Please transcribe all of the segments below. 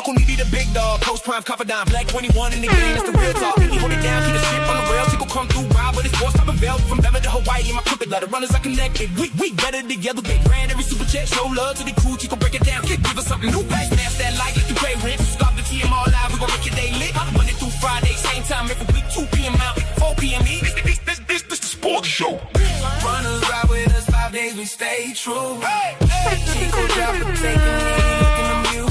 Uncle Neely the big dog, Coach Prime confidant, Black 21 in the game, that's the real talk. He hold it down, keep the shit on the rail. Chico come through wild, but it's forced up a belt. From Bama to Hawaii, in my crooked letter runners are connected. We better together, big brand, every super chat. Show love to the crew, Chico break it down, give us something new. Smash that like you pay rent. Stop the TMR live, we gon' make your day lit. Monday through Friday, same time every week, 2 p.m. out, 4 p.m. East. This the sports show. Runners ride with us 5 days, we stay true. Chico drop the take and look in the muse.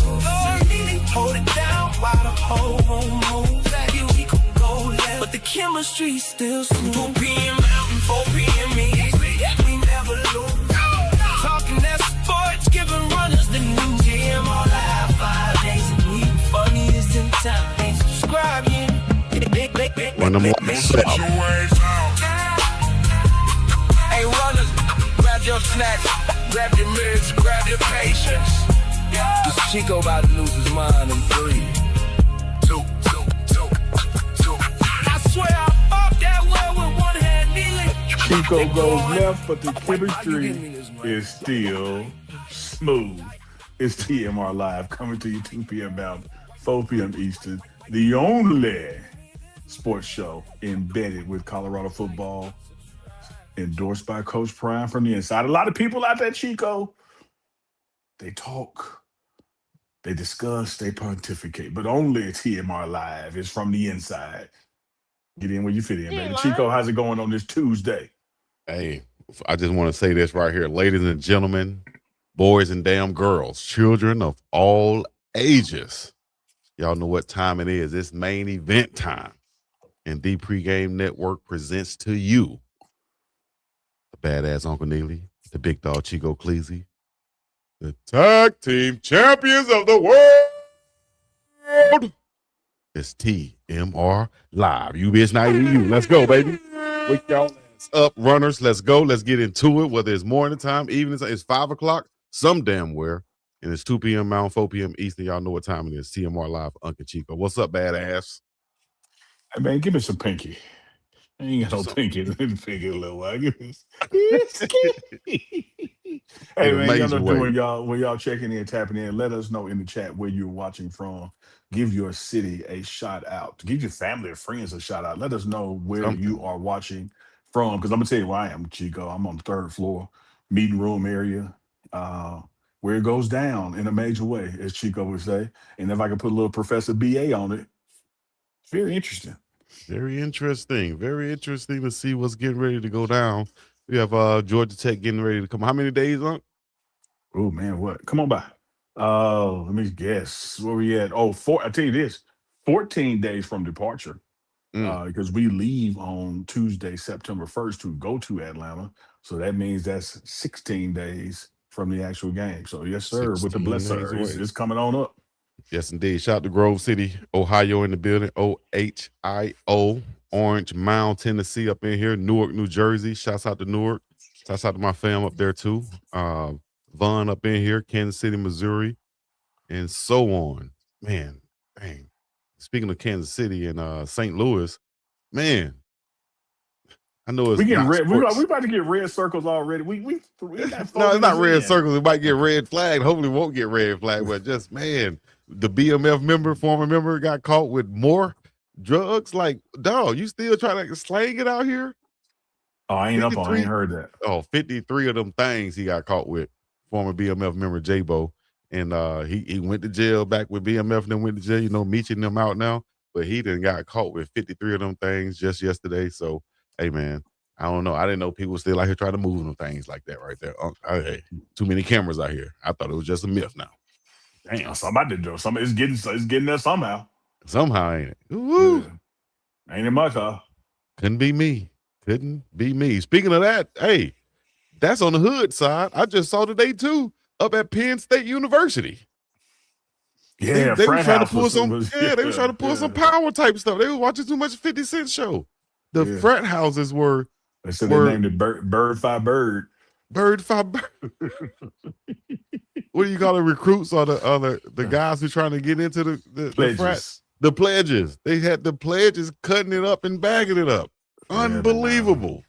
Hold it down while the whole room moves. That you could go left, but the chemistry's still smooth. 2 p.m. out and 4 p.m. East. We never lose. Talking that sports, giving runners the new TMR live 5 days a week. Funniest in town. Ain't subscribe yet. When I'm Hey runners, grab your snacks, grab your mids, grab your patience. Cause Chico about to lose his mind in 3, 2. I swear I'm up that way with one hand, Neely. Chico goes left, but the chemistry is still smooth. It's TMR Live coming to you 2 p.m. out, 4 p.m. Eastern. The only sports show embedded with Colorado football, endorsed by Coach Prime from the inside. A lot of people out there, Chico, they talk, they discuss, they pontificate, but only TMR Live is from the inside. Get in where you fit in, baby. Chico, how's it going on this Tuesday? Hey, I just want to say this right here. Ladies and gentlemen, boys and damn girls, children of all ages, y'all know what time it is. It's main event time. And the Pregame Network presents to you the badass Uncle Neely, the big dog Chico Cleasy, the tag team champions of the world. It's TMR Live. You bitch, not even you. Let's go, baby. Wake y'all ass up, runners. Let's go. Let's get into it. Whether it's morning time, evening time, it's 5 o'clock, some damn where. And it's 2 p.m. Mountain, 4 p.m. Eastern. Y'all know what time it is. TMR Live, Uncle Chico. What's up, badass? Hey, man, give me some pinky. I ain't got no pinky. Let me pinky a little while. Give me Hey, man, y'all know when y'all checking in, tapping in, let us know in the chat where you're watching from. Give your city a shout out. Give your family or friends a shout out. Let us know where you are watching from. Because I'm going to tell you where I am, Chico. I'm on the 3rd floor, meeting room area, where it goes down in a major way, as Chico would say. And if I could put a little Professor BA on it, it's very interesting. Very interesting. Very interesting to see what's getting ready to go down. We have Georgia Tech getting ready to come. How many days, Unc? Oh, man, what? Come on by. Let me guess. Where we at? Oh, I tell you this, 14 days from departure. Because we leave on Tuesday, September 1st to go to Atlanta. So that means that's 16 days from the actual game. So, yes, sir, with the blesser, it's coming on up. Yes, indeed. Shout out to Grove City, Ohio in the building. OHIO, Orange Mound, Tennessee up in here. Newark, New Jersey. Shouts out to Newark. Shouts out to my fam up there too. Vaughn up in here, Kansas City, Missouri, and so on. Man, dang. Speaking of Kansas City and St. Louis, man, I know it's red. We about to get red circles already. We no, it's not red circles. It might get red flagged. Hopefully, it won't get red flagged. But just man, the BMF former member, got caught with more drugs. Like, dog, you still trying to slang it out here? Oh, I ain't up on. I ain't heard that. Oh, 53 of them things he got caught with. Former BMF member J-Bo, and he went to jail back with BMF and then went to jail. You know, meeting them out now, but he done got caught with 53 of them things just yesterday. So. Hey, man, I don't know. I didn't know people still out here trying to move them things like that right there. Hey, too many cameras out here. I thought it was just a myth now. Damn, somebody did do something. It's getting there somehow. Somehow, ain't it? Woo. Yeah. Ain't it much, huh? Couldn't be me. Speaking of that, hey, that's on the hood side. I just saw today, too, up at Penn State University. Yeah, they were trying to pull they were trying to pull some power type stuff. They were watching too much 50 Cent show. The frat houses were. They said they named it Bird Fi Bird. Bird Fi Bird. What do you call the recruits or the guys who trying to get into the frat? The pledges. They had the pledges cutting it up and bagging it up. Unbelievable.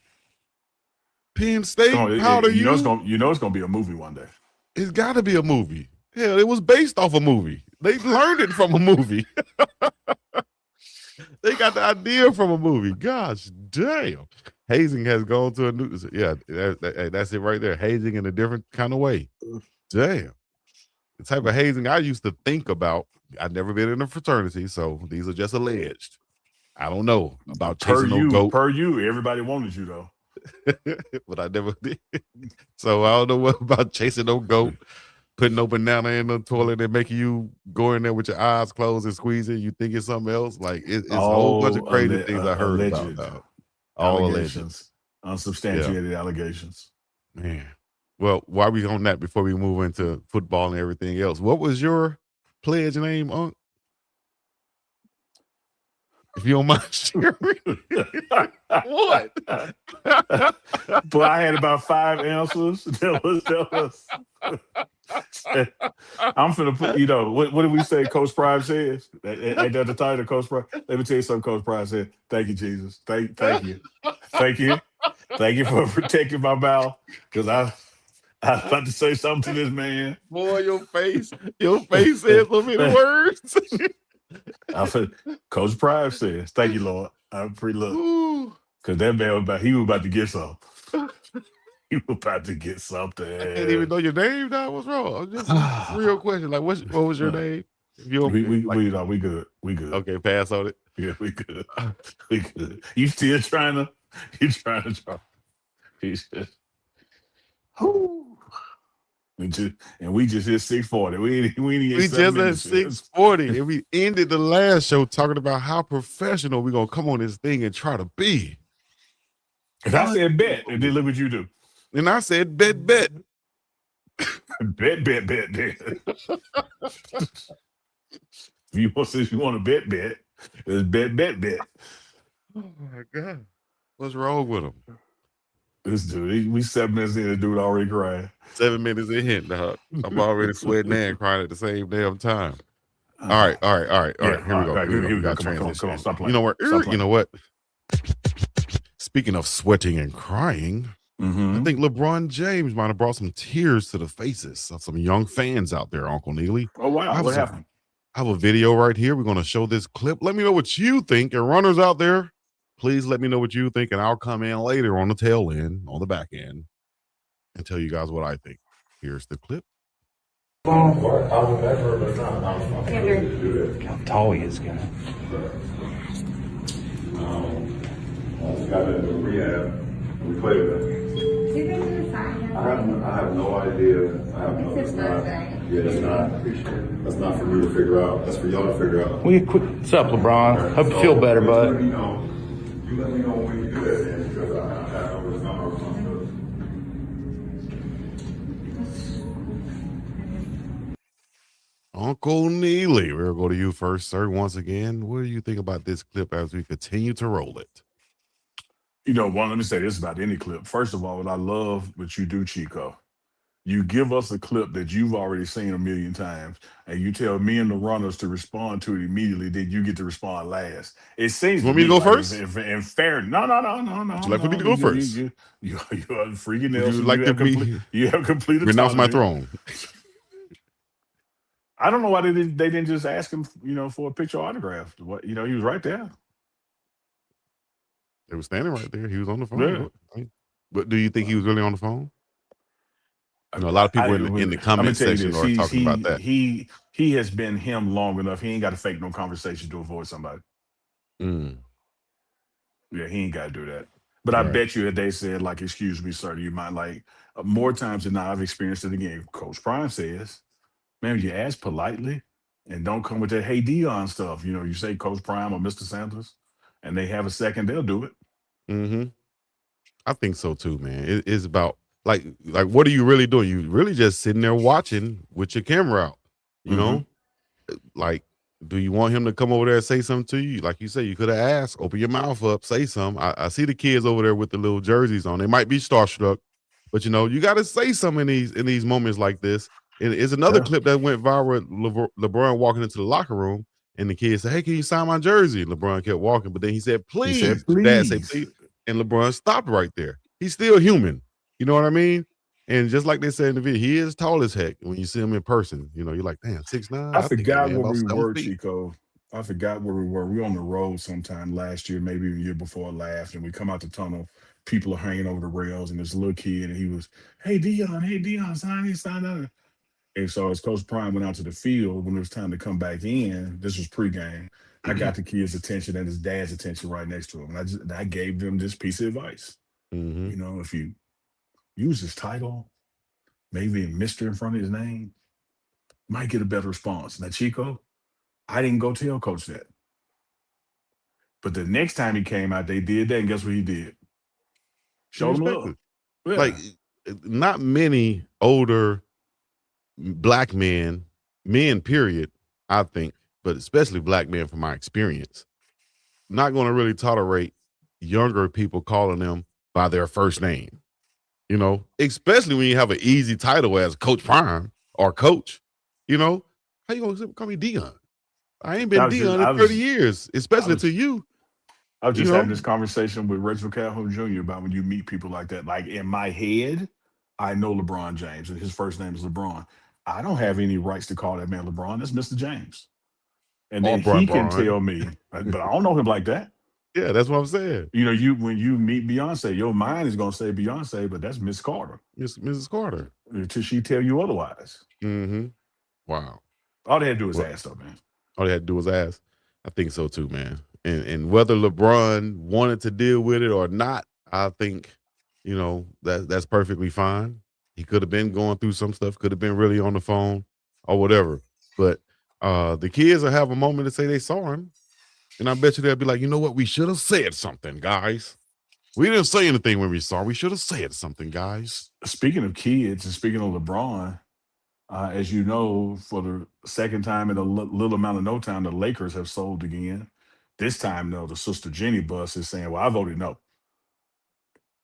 Penn State. You know it's gonna be a movie one day. It's got to be a movie. Hell, it was based off a movie. They learned it from a movie. They got the idea from a movie. Gosh damn. Hazing has gone to a new, that's it right there. Hazing in a different kind of way. Damn. The type of hazing I used to think about. I've never been in a fraternity, so these are just alleged. I don't know about chasing no goat. Per you, everybody wanted you though. But I never did. So I don't know what about chasing no goat, putting no banana in the toilet and making you go in there with your eyes closed and squeezing. You think it's something else. Like it's a whole bunch of crazy things I heard about. All allegations. Unsubstantiated allegations. Man. Well, while we on that, before we move into football and everything else, what was your pledge name, Unc? If you don't mind sharing. What? But I had about 5 answers. That was I'm finna put, what did we say Coach Prime says? Ain't that the title, Coach Prime? Let me tell you something Coach Prime said. Thank you, Jesus. Thank you. Thank you. Thank you for protecting my mouth. Because I was about to say something to this man. Boy, your face said so many words. I said, Coach Prime says, thank you, Lord. I'm pretty look. Because that man was about to get something. He was about to get something. I didn't even know your name. That was wrong. Just a real question. Like, what was your name? We good. We good. Okay, pass on it. Yeah, we good. We good. You still trying to? He's just. We just hit 640. We just at 640, and we ended the last show talking about how professional we're gonna come on this thing and try to be. And I said bet, and then look what you do. And I said bet. bet. If you want to bet, it's bet. Oh my God, what's wrong with him? This dude, we 7 minutes in, the dude already crying. 7 minutes in, dog. I'm already sweating and crying at the same damn time. All right. Here we go. Here we go. Come on, stop playing. You know what? Speaking of sweating and crying, I think LeBron James might have brought some tears to the faces of some young fans out there, Uncle Neely. Oh, wow. What happened? I have a video right here. We're going to show this clip. Let me know what you think. And runners out there, please let me know what you think, and I'll come in later on the tail end, on the back end, and tell you guys what I think. Here's the clip. How tall he is, guy. I got into rehab. We played with him. I have no idea. It's not. That's not for me to figure out. That's for y'all to figure out. What's up, LeBron? Hope you feel better, bud. You let me know when you do that, man, because I have over the number of Uncle Neely, we'll go to you first, sir. Once again, what do you think about this clip as we continue to roll it? Let me say this about any clip. First of all, what I love what you do, Chico, you give us a clip that you've already seen a million times, and you tell me and the runners to respond to it immediately. Then you get to respond last. It seems. You want me to go first? In fair, no. Would you like for me to go first? You are freaking Nelson. Would you like you have completed. Renounce my throne. I don't know why they didn't just ask him, for a picture autograph. What, he was right there. They were standing right there. He was on the phone. Yeah. But do you think he was really on the phone? A lot of people in the comment section are talking about that. He has been him long enough. He ain't got to fake no conversation to avoid somebody. Yeah, he ain't got to do that. But I bet you that they said, like, excuse me, sir, you might more times than not, I've experienced it again. Coach Prime says, man, you ask politely and don't come with that hey Dion stuff. You say Coach Prime or Mr. Sanders and they have a second, they'll do it. I think so too, man. It's about like what are you really doing? You really just sitting there watching with your camera out, you know? Like, do you want him to come over there and say something to you? Like you say, you could have asked, open your mouth up, say something. I see the kids over there with the little jerseys on. They might be starstruck, but you got to say something in these moments like this. And it's another clip that went viral. LeBron walking into the locker room, and the kid said, "Hey, can you sign my jersey?" And LeBron kept walking, but then he said, "Please." Dad said, "Please," and LeBron stopped right there. He's still human. You know what I mean? And just like they said in the video, he is tall as heck. When you see him in person, you know, you're like, damn, 6'9". I forgot man, where we about were, 7 feet. Chico. I forgot where we were. We were on the road sometime last year, maybe even the year before last, and we come out the tunnel. People are hanging over the rails, and this little kid, and he was, hey, Dion, sign up. And so as Coach Prime went out to the field, when it was time to come back in, this was pregame, I got the kid's attention and his dad's attention right next to him. And I gave them this piece of advice. Mm-hmm. You know, if you use his title, maybe a Mr. in front of his name, might get a better response. Now, Chico, I didn't go tell Coach that. But the next time he came out, they did that, and guess what he did? Showed him love. Yeah. Like, not many older black men, period, I think, but especially black men from my experience, not going to really tolerate younger people calling them by their first name, you know, especially when you have an easy title as Coach Prime or Coach, you know, how you going to call me Dion? I ain't been Dion in 30 years, especially to you. I was just having this conversation with Reginald Calhoun Jr. about when you meet people like that. Like, in my head, I know LeBron James, and his first name is LeBron. I don't have any rights to call that man LeBron. That's Mr. James. And then he can tell me, but I don't know him like that. Yeah, that's what I'm saying. You know, when you meet Beyonce, your mind is going to say Beyonce, but that's Miss Carter. Mrs. Carter. Until she tell you otherwise. Mm-hmm. Wow. All they had to do was ask, though, man. All they had to do was ask. I think so, too, man. And whether LeBron wanted to deal with it or not, I think, you know, that's perfectly fine. He could have been going through some stuff, could have been really on the phone or whatever. But the kids will have a moment to say they saw him. And I bet you they'll be like, you know what? We should have said something, guys. We didn't say anything when we saw him. We should have said something, guys. Speaking of kids and speaking of LeBron, as you know, for the second time in a little amount of no time, the Lakers have sold again. This time, though, the Sister Jenny bus is saying, well, I voted no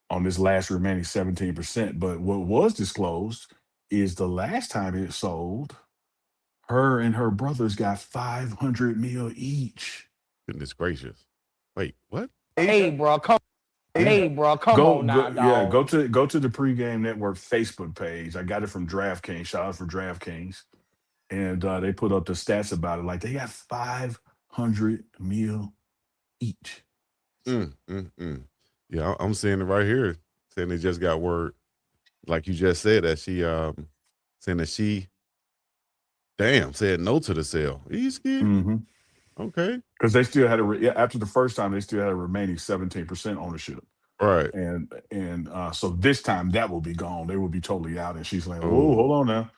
on this last remaining 17%. But what was disclosed is the last time it sold, her and her brothers got $500 million each. Goodness gracious. Wait, what? Hey, bro, come on now, dog. Yeah, go to the Pregame Network Facebook page. I got it from DraftKings. Shout out for DraftKings. And they put up the stats about it. Like, they got $500 million each. Yeah, I'm seeing it right here. Saying they just got word, like you just said, that she saying that she said no to the sale. Mm-hmm. Okay. Because they still had after the first time, they still had a remaining 17% ownership. Right. And so this time that will be gone. They will be totally out. And she's like, oh, hold on now.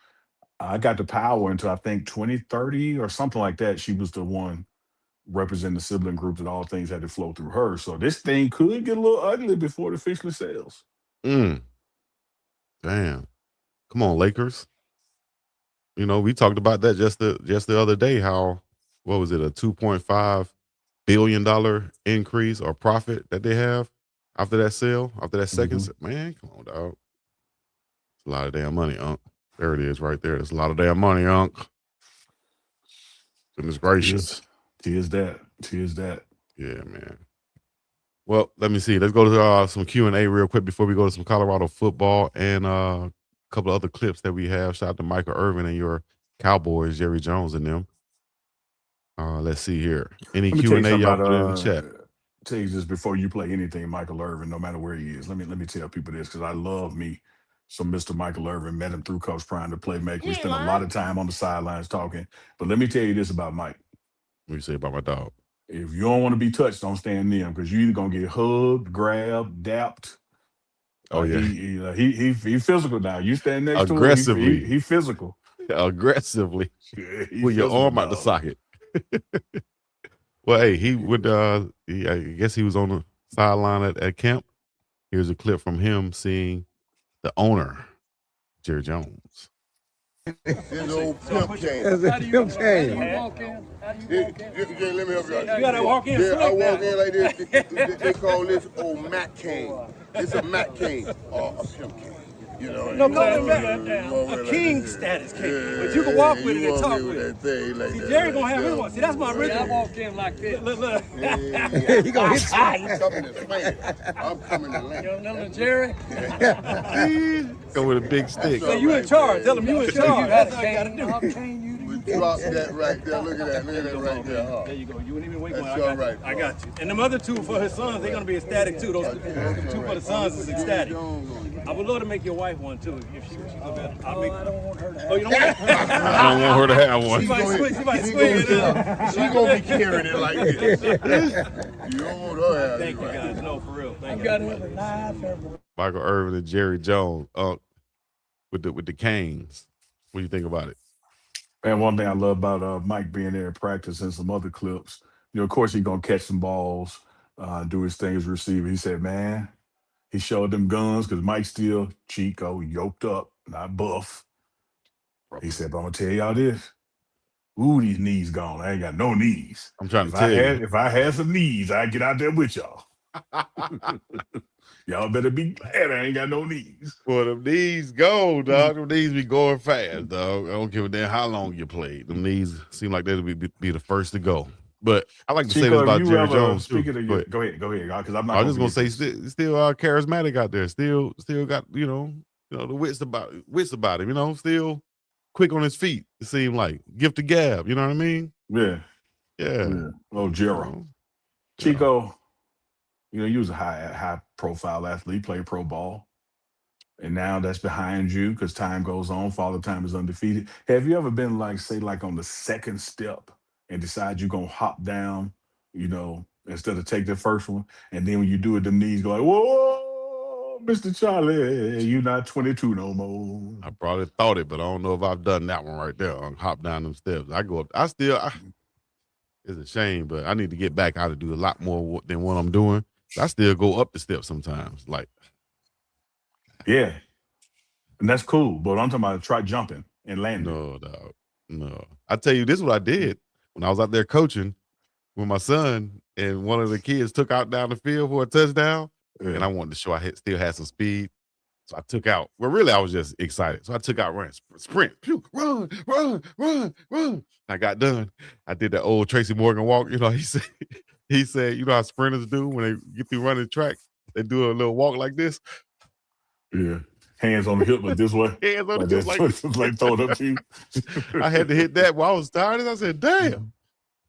I got the power until I think 2030 or something like that. She was the one representing the sibling group that all things had to flow through her. So this thing could get a little ugly before it officially sells. Damn. Come on, Lakers. You know, we talked about that just the other day, how, what was it, a $2.5 billion increase or profit that they have after that sale, after that second man, come on, dog. It's a lot of damn money, Unc. There it is right there. It's a lot of damn money, Unc. Goodness gracious. Tears that. Yeah, man. Well, let me see. Let's go to some Q&A real quick before we go to some Colorado football and a couple of other clips that we have. Shout out to Michael Irvin and your Cowboys, Jerry Jones and them. Let's see here. Any Q&A y'all put in the chat? Tell you this before you play anything, Michael Irvin, no matter where he is. Let me tell people this, because I love me some Mr. Michael Irvin. Met him through Coach Prime, the playmaker. We spent a lot of time on the sidelines talking. But let me tell you this about Mike. What you say about my dog? If you don't want to be touched, don't stand near him, because you're either gonna get hugged, grabbed, dapped. Oh yeah, he physical now. You stand next aggressively. to him, he physical. Aggressively. Yeah, with your arm out the socket. Well, hey, he would. I guess he was on the sideline at camp. Here's a clip from him seeing the owner, Jerry Jones. This old pimp cane. That's a pimp cane. Let me help you out. You gotta walk in. Yeah, I walk in like this. They call this old Mac cane. It's a Mac cane or a pimp cane. You know, No, a king status cake. Yeah, But you can walk with it and walk talk in with it. that thing like See, that. Jerry gonna have his one. See, that's my original. I walk in like this. Look. He gonna hit you. I'm coming to swing. I'm coming to land. You don't know Jerry? Go with a big stick. So you in charge. Tell him you in charge. That's all you gotta do. I'll train you. Drop that right there. Look at that. Look at that right there. Huh? There you go. You wouldn't even wait. That's all right. I got you. And them other two for his sons, they're gonna be ecstatic too. Those two for the sons is ecstatic. I would love to make your wife one too. If she goes better. I don't want her to have. Oh, you don't want I don't want her to have one. She might swing it up. She gonna be carrying it like this. You don't want her to have Thank it you right. guys. No, for real. Thank I've you. got to have a knife everywhere. Michael Irvin and Jerry Jones with the Canes. What do you think about it? And one thing I love about Mike being there in practice and some other clips, of course he's gonna catch some balls, do his thing as a receiver. He said, man, he showed them guns because Mike's still Chico, yoked up, not buff. He said, but I'm gonna tell y'all this. Ooh, these knees gone. I ain't got no knees. I'm trying to tell you. If I had some knees, I'd get out there with y'all. Y'all better be glad I ain't got no knees. Well, them knees go, dog. Them knees be going fast, dog. I don't give a damn how long you played. Them knees seem like they'll be the first to go. But I like to say this about Jerry Jones too. Go ahead, because I'm not. I was just gonna say, still charismatic out there. Still got the wits about him. Still quick on his feet. It seemed like gift of gab. You know what I mean? Yeah. Oh, Gerald. Chico. You was a high profile athlete, played pro ball. And now that's behind you because time goes on. Father Time is undefeated. Have you ever been on the second step and decide you're going to hop down, instead of take the first one? And then when you do it, them knees go like, whoa, Mr. Charlie, you're not 22 no more. I probably thought it, but I don't know if I've done that one right there. Hop down them steps. I go up. It's a shame, but I need to get back how to do a lot more than what I'm doing. I still go up the steps sometimes. Yeah. And that's cool. But I'm talking about try jumping and landing. No, dog. No. I tell you, this is what I did when I was out there coaching with my son, and one of the kids took out down the field for a touchdown, and I wanted to show I still had some speed. So I took out. Well, really, I was just excited. So I took out running, sprint, run. I got done. I did that old Tracy Morgan walk. He said, how sprinters do when they get through running track? They do a little walk like this. Yeah. Hands on the hip, but this way. Hands on the hip like this. Like throw it up to you. I had to hit that while I was tired. I said, damn,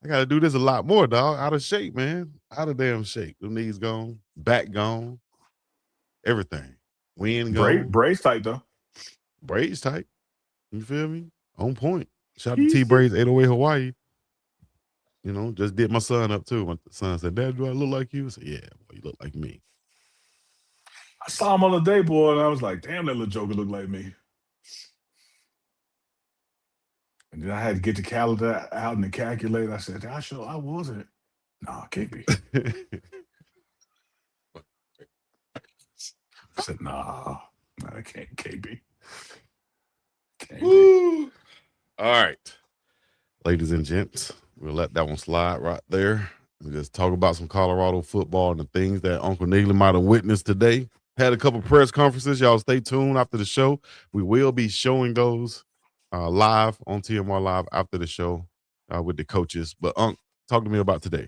I got to do this a lot more, dog. Out of shape, man. Out of damn shape. Them knees gone, back gone, everything. Wind gone. Braids tight, though. Braids tight. You feel me? On point. Shout out to T-Braids 808 Hawaii. Just did my son up too. My son said, Dad, do I look like you? I said, yeah, boy, you look like me. I saw him on the day, boy, and I was like, damn, that little joker look like me. And then I had to get the calendar out and the calculator. I said, I wasn't. No, I can't be. I said, nah, I can't be. Can't be. All right. Ladies and gents, we'll let that one slide right there. We'll just talk about some Colorado football and the things that Uncle Neely might have witnessed today. Had a couple press conferences. Y'all stay tuned after the show. We will be showing those live on TMR Live after the show with the coaches. But Unc, talk to me about today.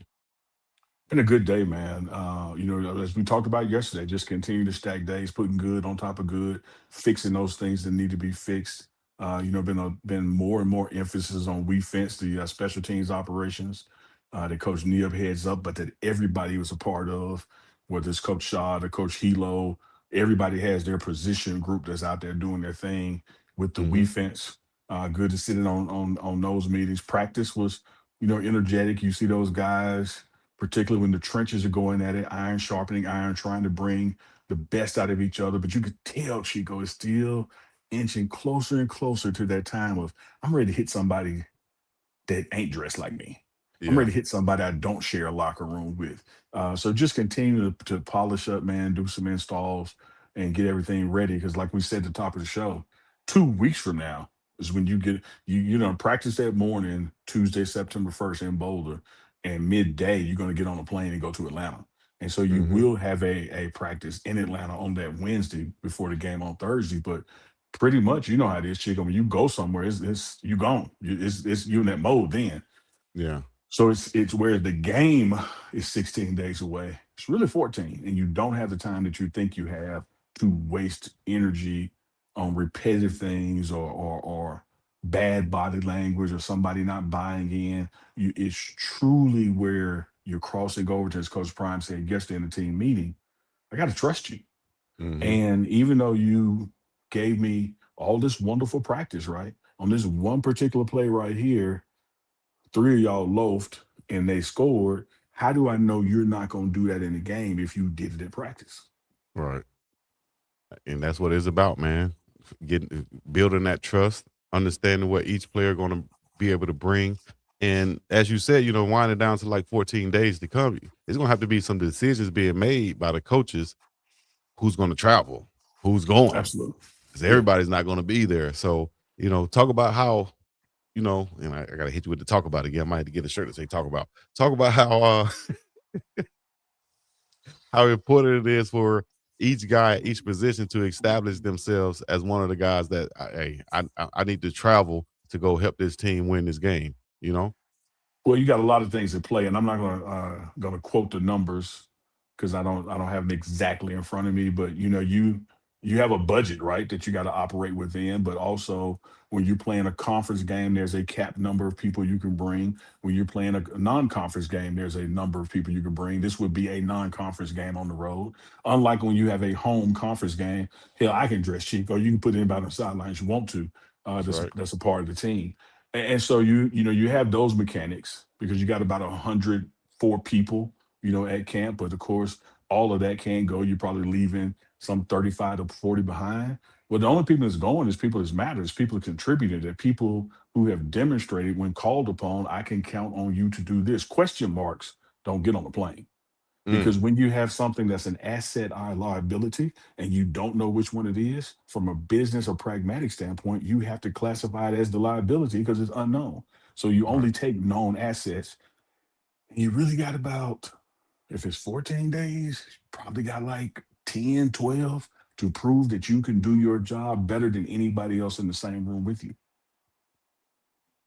Been a good day, man. As we talked about yesterday, just continue to stack days, putting good on top of good, fixing those things that need to be fixed. Been more and more emphasis on WeFence, the special teams operations that Coach Neeb heads up, but that everybody was a part of, whether it's Coach Shaw or Coach Hilo. Everybody has their position group that's out there doing their thing with the WeFence. Good to sit in on those meetings. Practice was, energetic. You see those guys, particularly when the trenches are going at it, iron sharpening iron, trying to bring the best out of each other. But you could tell Chico is still inching closer and closer to that time of, I'm ready to hit somebody that ain't dressed like me. Yeah. I'm ready to hit somebody I don't share a locker room with. So just continue to polish up, man, do some installs and get everything ready. Because like we said at the top of the show, 2 weeks from now is when you get, practice that morning, Tuesday, September 1st in Boulder, and midday, you're going to get on a plane and go to Atlanta. And so you will have a practice in Atlanta on that Wednesday before the game on Thursday. But pretty much, you know how it is, Chico. When you go somewhere, it's you gone. It's you in that mode then. Yeah. So it's where the game is 16 days away. It's really 14, and you don't have the time that you think you have to waste energy on repetitive things or bad body language or somebody not buying in. It's truly where you're crossing over to, as Coach Prime said yesterday in the team meeting. I got to trust you. Mm-hmm. And even though you gave me all this wonderful practice, right, on this one particular play right here, three of y'all loafed and they scored. How do I know you're not going to do that in the game if you did it in practice? Right. And that's what it's about, man. Building that trust, understanding what each player going to be able to bring. And as you said, winding down to like 14 days to come, it's going to have to be some decisions being made by the coaches. Who's going to travel? Who's going? Absolutely. Because everybody's not going to be there. So, talk about how, and I got to hit you with the talk about again. I might have to get a shirt that say talk about. Talk about how how important it is for each guy at each position to establish themselves as one of the guys that, I need to travel to go help this team win this game, Well, you got a lot of things at play, and I'm not going to quote the numbers because I don't have them exactly in front of me. But you have a budget, right, that you got to operate within. But also, when you're playing a conference game, there's a capped number of people you can bring. When you're playing a non-conference game, there's a number of people you can bring. This would be a non-conference game on the road. Unlike when you have a home conference game, hell, I can dress Chico. You can put anybody on the sidelines you want to. That's That's right. that's a part of the team. And so you have those mechanics because you got about 104 people, at camp. But of course, all of that can't go. You're probably leaving some 35 to 40 behind. Well, the only people that's going is people that matters, people that contributed, that people who have demonstrated when called upon, I can count on you to do this. Question marks don't get on the plane. Mm, Because when you have something that's an asset or liability and you don't know which one it is, from a business or pragmatic standpoint, you have to classify it as the liability because it's unknown. So you right. only take known assets. And you really got about, if it's 14 days, you probably got like 10, 12 to prove that you can do your job better than anybody else in the same room with you.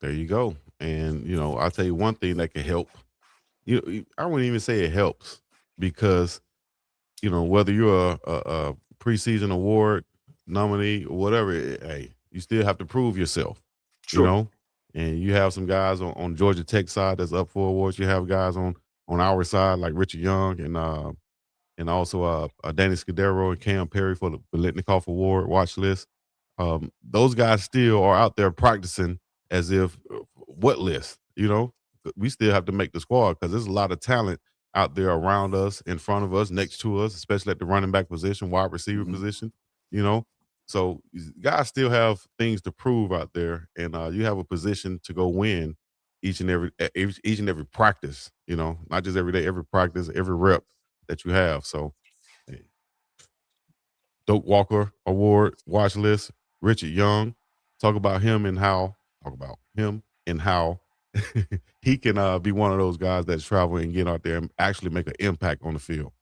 There you go. And, I'll tell you one thing that can help. I wouldn't even say it helps because whether you're a preseason award nominee or whatever, hey, you still have to prove yourself, Sure. and you have some guys on Georgia Tech side that's up for awards. You have guys on our side like Richard Young and also Danny Scudero and Cam Perry for the Biletnikoff Award watch list. Those guys still are out there practicing as if what list, we still have to make the squad because there's a lot of talent out there around us, in front of us, next to us, especially at the running back position, wide receiver Mhm. position, you know. So guys still have things to prove out there, and you have a position to go win each and every practice, not just every day, every practice, every rep that you have. So hey, Doak Walker Award watch list, Richard Young. Talk about him and how he can be one of those guys that's traveling and get out there and actually make an impact on the field.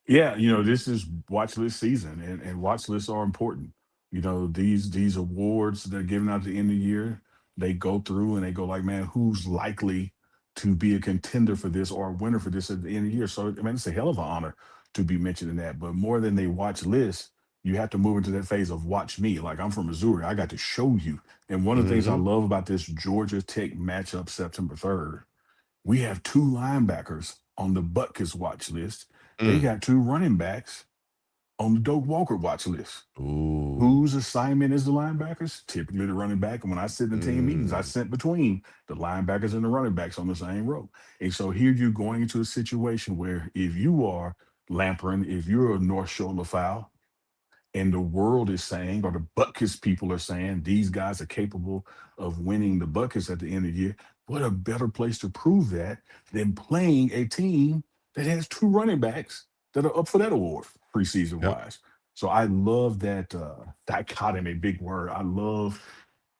Yeah, this is watch list season, and watch lists are important. These awards that are given out at the end of the year, they go through and they go like, man, who's likely to be a contender for this or a winner for this at the end of the year? So, I mean, it's a hell of an honor to be mentioned in that. But more than they watch lists, you have to move into that phase of watch me. Like I'm from Missouri, I got to show you. And one of the things I Mhm. love about this Georgia Tech matchup September 3rd, we have two linebackers on the Butkus watch list. They Mm. got two running backs on the Doak Walker watch list. Ooh. Whose assignment is the linebackers? Typically the running back. And when I sit in the team meetings, I Mm. sit between the linebackers and the running backs on the same row. And so here you're going into a situation where if you are Lamperin, if you're a North Shore LaFowl, and the world is saying, or the Butkus people are saying, these guys are capable of winning the Buckets at the end of the year. What a better place to prove that than playing a team that has two running backs that are up for that award preseason Yep. wise. So I love that dichotomy, big word. I love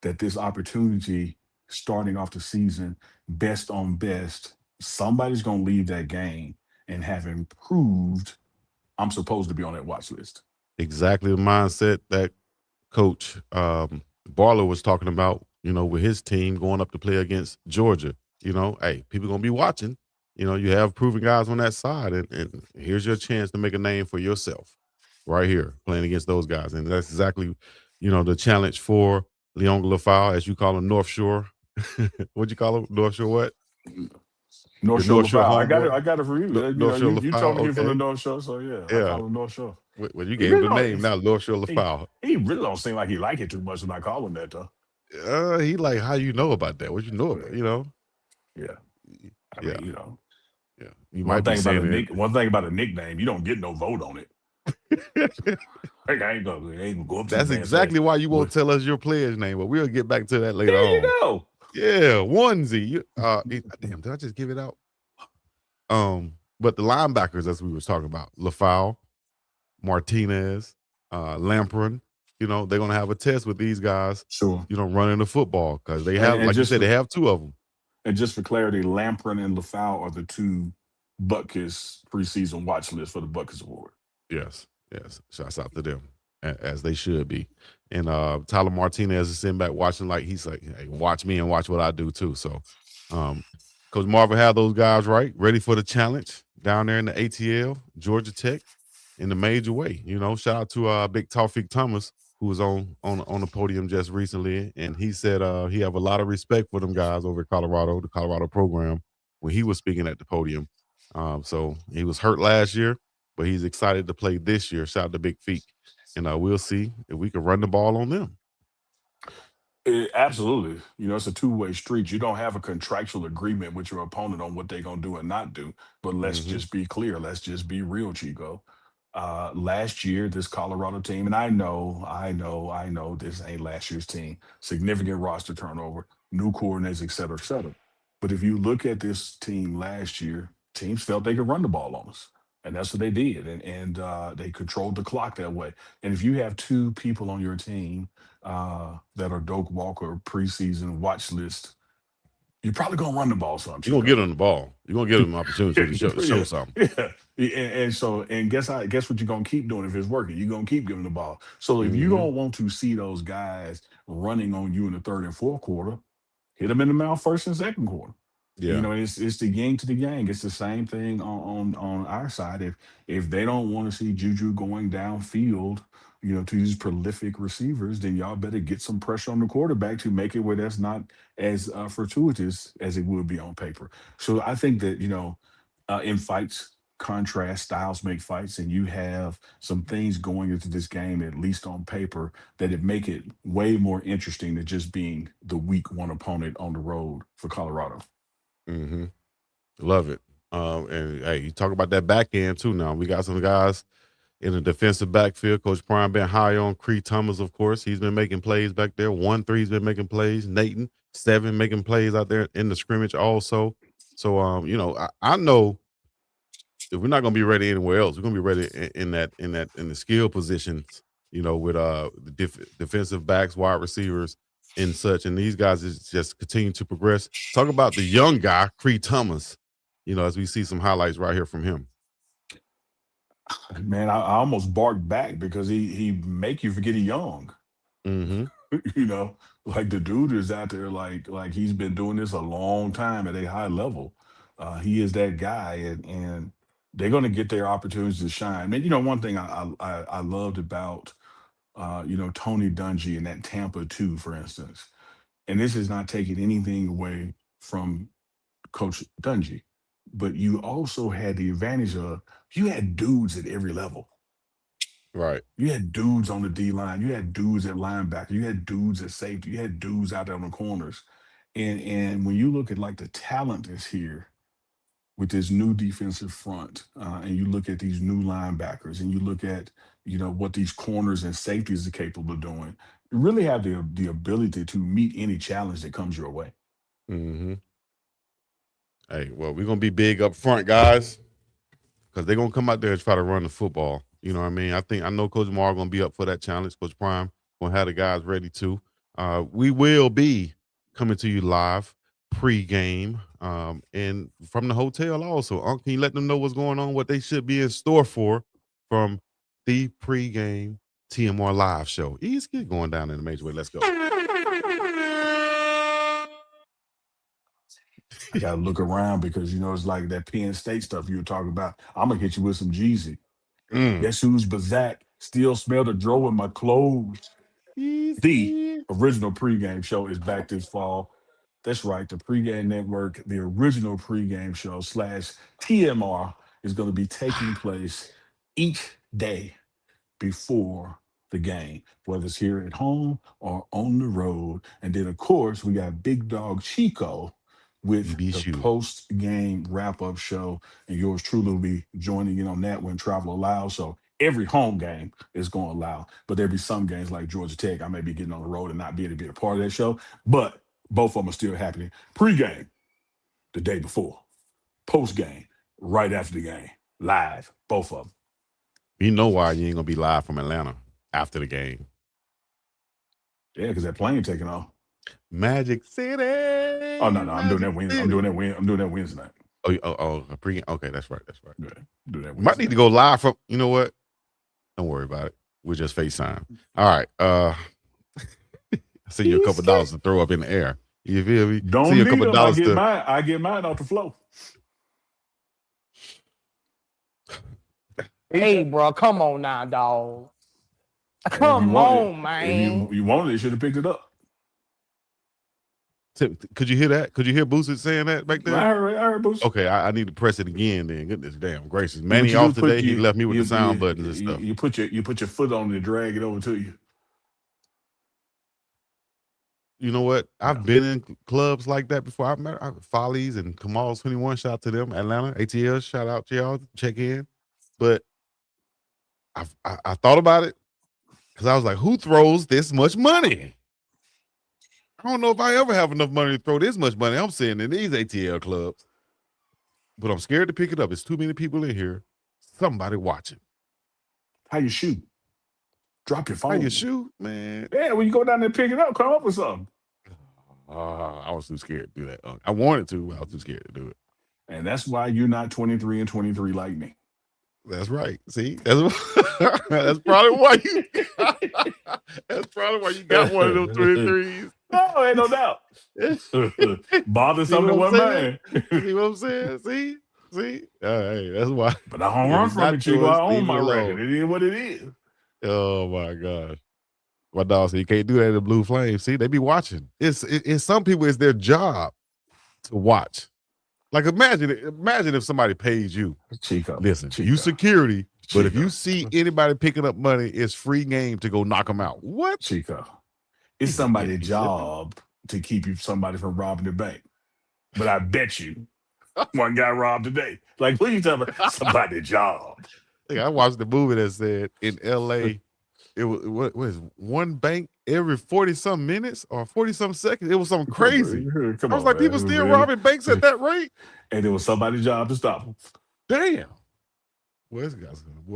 that this opportunity starting off the season, best on best, somebody's going to leave that game and having proved I'm supposed to be on that watch list. Exactly the mindset that Coach Barlow was talking about, with his team going up to play against Georgia. Hey, people going to be watching. You have proven guys on that side, and here's your chance to make a name for yourself right here playing against those guys. And that's exactly, the challenge for Leon Lafau, as you call him, North Shore. What'd you call him? North Shore what? North Shore Lafau. I got it for you. North Shore You Lafau, told me okay. you're from the North Shore, so I call him North Shore. Well, you gave him the name now, North Shore Lafau. He really don't seem like he like it too much when I call him that, though. He like, how you know about that? What you know about, Yeah. I mean, Yeah. You might be saying one thing about a nickname, you don't get no vote on it. I ain't gonna go up to That's exactly why you won't tell us your player's name, but we'll get back to that later on. There you go. Yeah, onesie. Damn, did I just give it out? But the linebackers, as we was talking about, Lafau, Martinez, Lampron, they're gonna have a test with these guys. Sure. Running the football because they have, like you said, they have two of them. And just for clarity, Lampron and Lafau are the two Butkus preseason watch list for the Butkus Award. Yes. Shouts out to them, as they should be. And Tyler Martinez is sitting back watching like he's like, hey, watch me and watch what I do too. So Coach Marvin had those guys ready for the challenge down there in the ATL, Georgia Tech, in the major way. Shout out to Big Taufik Thomas, who was on the podium just recently, and he said he have a lot of respect for them guys over at Colorado, the Colorado program, when he was speaking at the podium. So he was hurt last year, but he's excited to play this year. Shout out to Big Feet. And we'll see if we can run the ball on them. Absolutely. It's a two-way street. You don't have a contractual agreement with your opponent on what they're going to do and not do. But let's just be clear. Let's just be real, Chico. Last year, this Colorado team, and I know this ain't last year's team, significant roster turnover, new coordinators, et cetera, et cetera. But if you look at this team last year, teams felt they could run the ball on us. And that's what they did. And they controlled the clock that way. And if you have two people on your team that are Doak Walker preseason watch list, you're probably going to run the ball some. You're going to get on the ball. You're going to give them an opportunity to show something. Yeah. And guess what you're going to keep doing if it's working? You're going to keep giving the ball. So if you don't want to see those guys running on you in the third and fourth quarter, hit them in the mouth first and second quarter. Yeah. It's the yin to the yang. It's the same thing on our side. If they don't want to see Juju going downfield, to these prolific receivers, then y'all better get some pressure on the quarterback to make it where that's not as fortuitous as it would be on paper. So I think that, in fights, contrast styles make fights, and you have some things going into this game, at least on paper, that it make it way more interesting than just being the week one opponent on the road for Colorado. Mm-hmm. Love it. And hey, you talk about that back end too. Now we got some guys in the defensive backfield. Coach Prime been high on Cree Thomas, of course. He's been making plays back there. 1-3's been making plays. Nathan 7 making plays out there in the scrimmage also. So I know if we're not gonna be ready anywhere else, we're gonna be ready in the skill positions. With the defensive backs, wide receivers, and such, and these guys is just continue to progress. Talk about the young guy, Cree Thomas, as we see some highlights right here from him. Man, I almost barked back because he make you forget he's young. Mm-hmm. Like the dude is out there like he's been doing this a long time at a high level. He is that guy, and they're going to get their opportunities to shine. And one thing I loved about Tony Dungy and that Tampa 2, for instance. And this is not taking anything away from Coach Dungy, but you also had the advantage of you had dudes at every level. Right. You had dudes on the D line. You had dudes at linebacker. You had dudes at safety. You had dudes out there on the corners. And when you look at like the talent that's here with this new defensive front, and you look at these new linebackers, and you look at what these corners and safeties are capable of doing, you really have the ability to meet any challenge that comes your way. Mm-hmm. Hey, well, we're gonna be big up front, guys, because they're gonna come out there and try to run the football. You know what I mean? I know Coach Mar gonna be up for that challenge. Coach Prime gonna have the guys ready too. We will be coming to you live pregame and from the hotel also. Unc, can you let them know what's going on, what they should be in store for from the pregame TMR live show? Easy, get going down in the major way. Let's go. I gotta look around because it's like that Penn State stuff you were talking about. I'm gonna hit you with some Jeezy. Guess who's Bazak? Still smell the dro in my clothes. The original pregame show is back this fall. That's right, the pregame network, the original pregame show / TMR is going to be taking place each day before the game, whether it's here at home or on the road. And then, of course, we got BiggDogg Chico with the post-game wrap-up show. And yours truly will be joining in on that when travel allows. So every home game is going to allow. But there'll be some games like Georgia Tech. I may be getting on the road and not be able to be a part of that show. But both of them are still happening. Pre-game, the day before. Post-game, right after the game. Live, both of them. You know why you ain't going to be live from Atlanta after the game. Yeah, because that plane taking off. Magic City. Oh, no. I'm doing that Wednesday. I'm doing that Wednesday night. Pre-game. Okay, that's right. Yeah, do that Wednesday. Might need to go live from, you know what? Don't worry about it. We'll just FaceTime. All right. Send you a couple dollars to throw up in the air. You feel me? Don't send you a couple them. dollars I get mine off the floor. Hey, bro, come on now, dog. Come on, man. If you wanted it, you should have picked it up. Could you hear that? Could you hear Boosted saying that back there? I heard Boosted. Okay, I need to press it again then. Goodness damn gracious. Manny off today. He left me with the sound buttons and stuff. You put your foot on it and drag it over to you. You know what? I've been in clubs like that before. I've met Follies and Kamal's 21. Shout out to them. Atlanta, ATL. Shout out to y'all. Check in. But I thought about it because I was like, who throws this much money? I don't know if I ever have enough money to throw this much money. I'm sitting in these ATL clubs, but I'm scared to pick it up. It's too many people in here. Somebody watching. How you shoot? Drop your phone. How you shoot, man? Yeah, when you go down there and pick it up, come up with something. I was too scared to do that. I wanted to, but I was too scared to do it. And that's why you're not 23 and 23 like me. That's right. See, that's probably why you. That's probably why you got one of those 23s. No, ain't no doubt. Bother something one man. See what I'm saying? See. Hey, that's why. But I don't run from it, Chico. I own my record. It is what it is. Oh my gosh. My dog said you can't do that in the Blue Flame. See, they be watching. It's some people, it's their job to watch. Like imagine if somebody pays you. Chico. Listen, Chico. You security, Chico. but if you see anybody picking up money, it's free game to go knock them out. What? Chico. It's somebody's job to keep somebody from robbing the bank. But I bet you one guy robbed today. Like, what are you talking about? Somebody's job. I watched the movie that said in LA, it was what was one bank every 40-some minutes or 40-some seconds. It was something crazy. I was like, people still robbing banks at that rate? And it was somebody's job to stop them. Damn. Boy,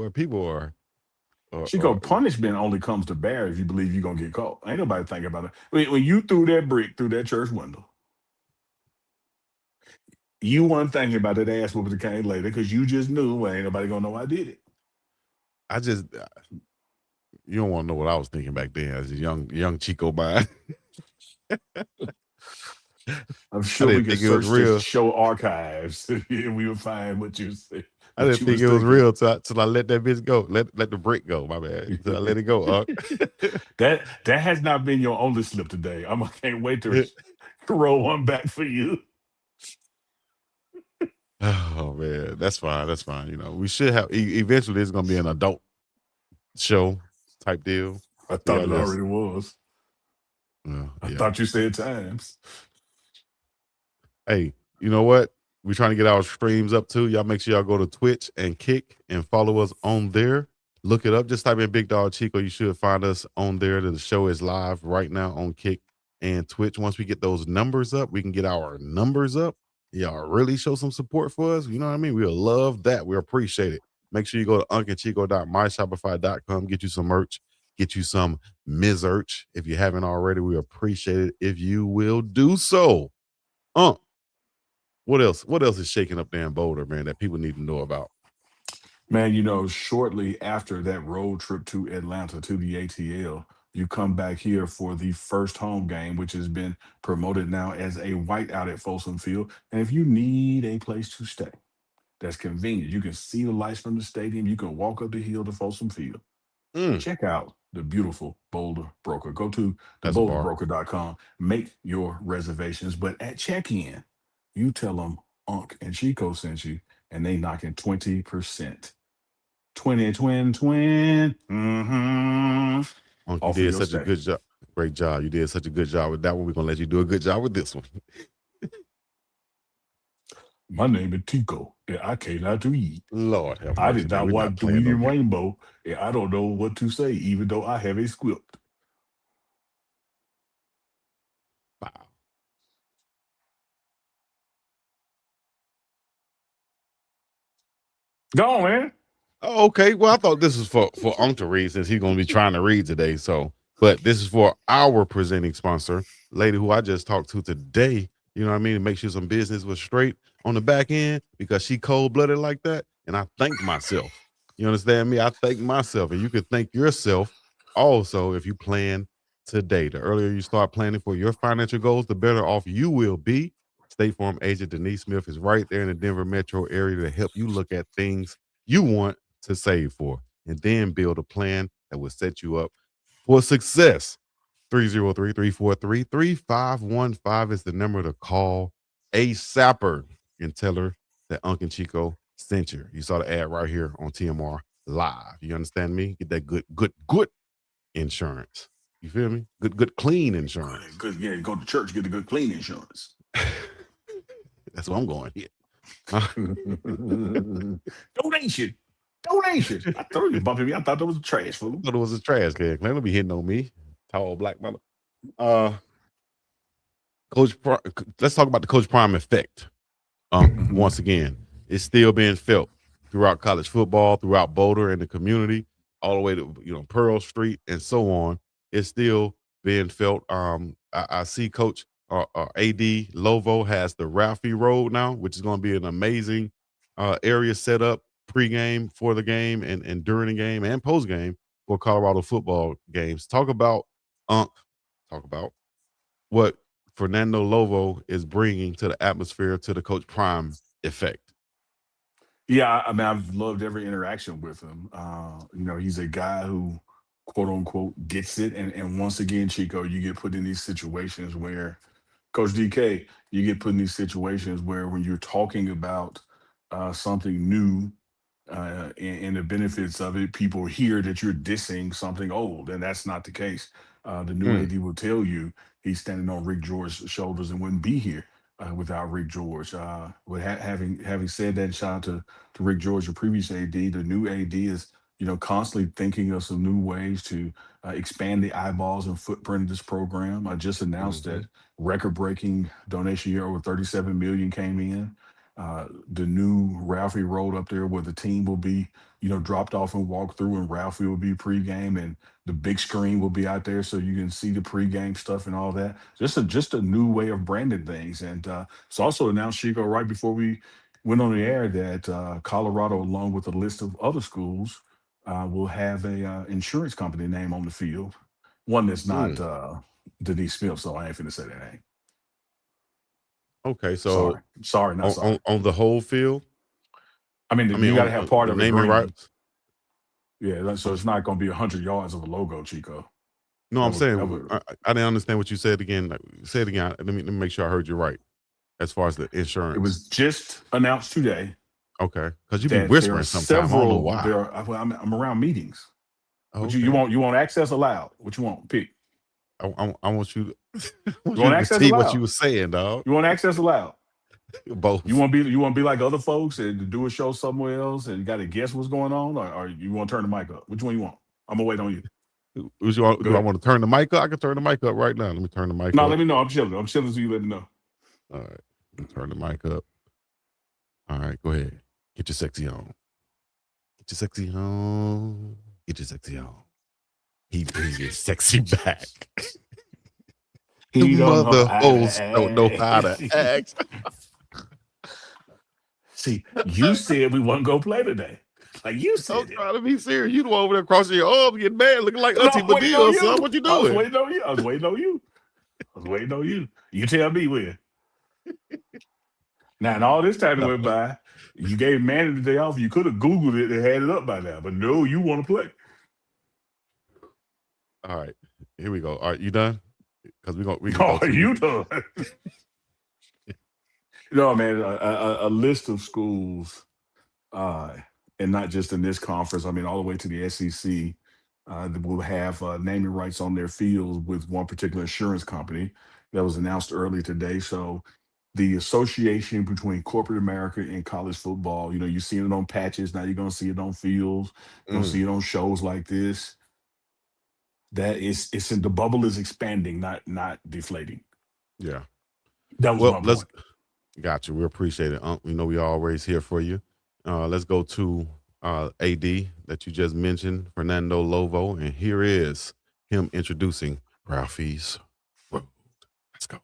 people are. Chico, punishment only comes to bear if you believe you're going to get caught. Ain't nobody thinking about it. When you threw that brick through that church window, you weren't thinking about that ass whooping that came later because you just knew, well, ain't nobody going to know I did it. You don't want to know what I was thinking back then as a young Chico mind. I'm sure we could search the show archives and we would find what you said. I didn't think it was real till I let that bitch go. Let the brick go. My bad. Till I let it go. That has not been your only slip today. I can't wait to roll one back for you. Oh man, that's fine. That's fine. You know, we should have eventually. It's gonna be an adult show type deal. I thought it already was. I thought you said times. Hey, you know what? We're trying to get our streams up too. Y'all make sure y'all go to Twitch and Kick and follow us on there. Look it up. Just type in BiggDogg Chico. You should find us on there. The show is live right now on Kick and Twitch. Once we get those numbers up, we can get our numbers up. Y'all really show some support for us. You know what I mean? We'll love that. We appreciate it. Make sure you go to uncandchico.myshopify.com. Get you some merch. Get you some Mizerch. If you haven't already, we appreciate it if you will do so. What else? What else is shaking up there in Boulder, man, that people need to know about? Man, shortly after that road trip to Atlanta to the ATL, you come back here for the first home game, which has been promoted now as a whiteout at Folsom Field. And if you need a place to stay that's convenient, you can see the lights from the stadium, you can walk up the hill to Folsom Field. Mm, Check out the beautiful Boulder Broker. Go to that's a bar. theboulderbroker.com, make your reservations. But at check-in, you tell them Unc and Chico sent you, and they knocking 20%. 20, twin. Unc, you Off of did your such a stay. good job. Great job. You did such a good job with that one. We're gonna let you do a good job with this one. My name is Chico, and I came out to eat. Lord have I mercy, did man. not We're not watch the playing no Reading game. Rainbow, and I don't know what to say, even though I have a script. Wow. Go on, man. Oh, okay. Well, I thought this was for Unc to read since he's gonna be trying to read today. So, but this is for our presenting sponsor, lady who I just talked to today. You know what I mean? To make sure some business was straight on the back end because she cold blooded like that. And I thanked myself. You understand me? I thank myself, and you can thank yourself also if you plan today. The earlier you start planning for your financial goals, the better off you will be. State Farm agent Denise Smith is right there in the Denver metro area to help you look at things you want to save for, and then build a plan that will set you up for success. 303-343-3515 is the number to call a sapper and tell her that Unc and Chico sent you. You saw the ad right here on TMR Live. You understand me? Get that good insurance. You feel me? Good clean insurance. Good, yeah, go to church, get the good clean insurance. That's what I'm going here. Donation. I thought you bumping me. I thought that was a trash fool. I thought it was a trash can. Don't be hitting on me. Tall black mother. Let's talk about the Coach Prime effect. Once again, it's still being felt throughout college football, throughout Boulder and the community, all the way to Pearl Street and so on. It's still being felt. I see Coach AD Lovo has the Ralphie Road now, which is going to be an amazing area set up pregame for the game and during the game and postgame for Colorado football games. Talk about what Fernando Lovo is bringing to the atmosphere, to the Coach Prime effect. Yeah, I mean, I've loved every interaction with him. He's a guy who, quote unquote, gets it. And once again, Chico, you get put in these situations where, Coach DK, you get put in these situations where when you're talking about something new and the benefits of it, people hear that you're dissing something old, and that's not the case. The new AD will tell you he's standing on Rick George's shoulders and wouldn't be here without Rick George. Having said that, shout out to Rick George, the previous AD. The new AD is constantly thinking of some new ways to expand the eyeballs and footprint of this program. I just announced that record-breaking donation year over 37 million came in. The new Ralphie Road up there where the team will be, dropped off and walked through, and Ralphie will be pregame, and the big screen will be out there so you can see the pregame stuff and all that. Just a new way of branding things. And it's also announced, Chico, right before we went on the air, that Colorado, along with a list of other schools, will have a insurance company name on the field. One that's not Denise Smith, so I ain't finna say that name. Okay, so sorry, not sorry. On the whole field. You got to have part the of it naming green. rights. Yeah, so it's not going to be 100 yards of a logo, Chico. No, I'm saying I didn't understand what you said again. Say it again. Let me make sure I heard you right. As far as the insurance, it was just announced today. Okay, because you be whispering sometimes. I don't know why. I'm around meetings. Okay. You want access allowed? What you want? Pick. I want you to, you want access see allowed? what you were saying, dog. You want access allowed? Both. You want to be like other folks and do a show somewhere else and you got to guess what's going on, or you want to turn the mic up? Which one you want? I'm gonna wait on you. Do I want to turn the mic up? I can turn the mic up right now. Let me turn the mic up. No, let me know. I'm chilling. So you let me know. All right. Let me turn the mic up. All right, go ahead. Get your sexy on. Get your sexy on. Get your sexy on. He brings his sexy back. He don't know Mother how hoes to don't know how to act. act. See, you said we wasn't gonna play today. Like you I'm said it. trying to be serious. You the one over there crossing your arms, getting mad, looking like No, Auntie I'm waiting Badil on or something. you. What you I was doing? waiting on you. I was waiting on you. I was waiting on you. You tell me when. Now, and all this time that went by, you gave Manny the day off. You could have Googled it and had it up by now. But no, you want to play. All right, here we go. All right, you done? Because we can Oh, go to you done. No, man, a list of schools, and not just in this conference. I mean, all the way to the SEC, that will have naming rights on their fields with one particular insurance company that was announced earlier today. So the association between corporate America and college football, you're seeing it on patches. Now you're going to see it on fields. You're going to see it on shows like this. The bubble is expanding, not deflating. Yeah. That was Well, my point. got you. We appreciate it. We know we always here for you. Let's go to AD that you just mentioned, Fernando Lovo, and here is him introducing Ralphie's Road. Let's go.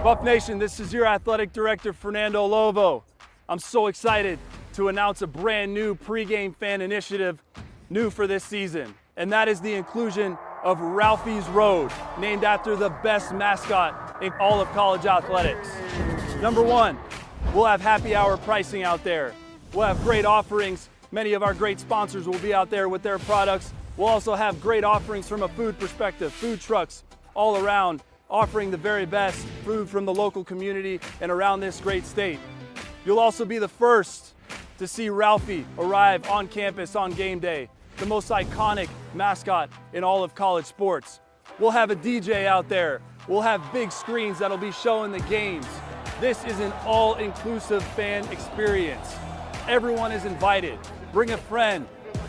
Buff Nation, this is your athletic director, Fernando Lovo. I'm so excited to announce a brand new pregame fan initiative, new for this season, and that is the inclusion of Ralphie's Road, named after the best mascot in all of college athletics. Number one, we'll have happy hour pricing out there. We'll have great offerings. Many of our great sponsors will be out there with their products. We'll also have great offerings from a food perspective, food trucks all around, offering the very best food from the local community and around this great state. You'll also be the first to see Ralphie arrive on campus on game day, the most iconic mascot in all of college sports. We'll have a DJ out there. We'll have big screens that'll be showing the games. This is an all-inclusive fan experience. Everyone is invited. Bring a friend,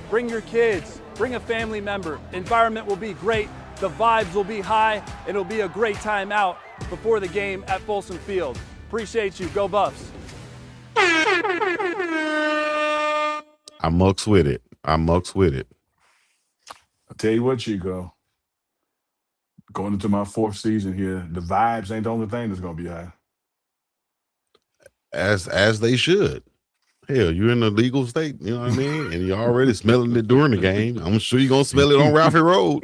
bring your kids, bring a family member. Environment will be great. The vibes will be high, and it'll be a great time out before the game at Folsom Field. Appreciate you. Go Buffs. I mucks with it. I'll tell you what, Chico. Going into my fourth season here, the vibes ain't the only thing that's gonna be high. As they should. Hell, you're in a legal state, you know what I mean? And you're already smelling it during the game. I'm sure you're going to smell it on Ralphie Road.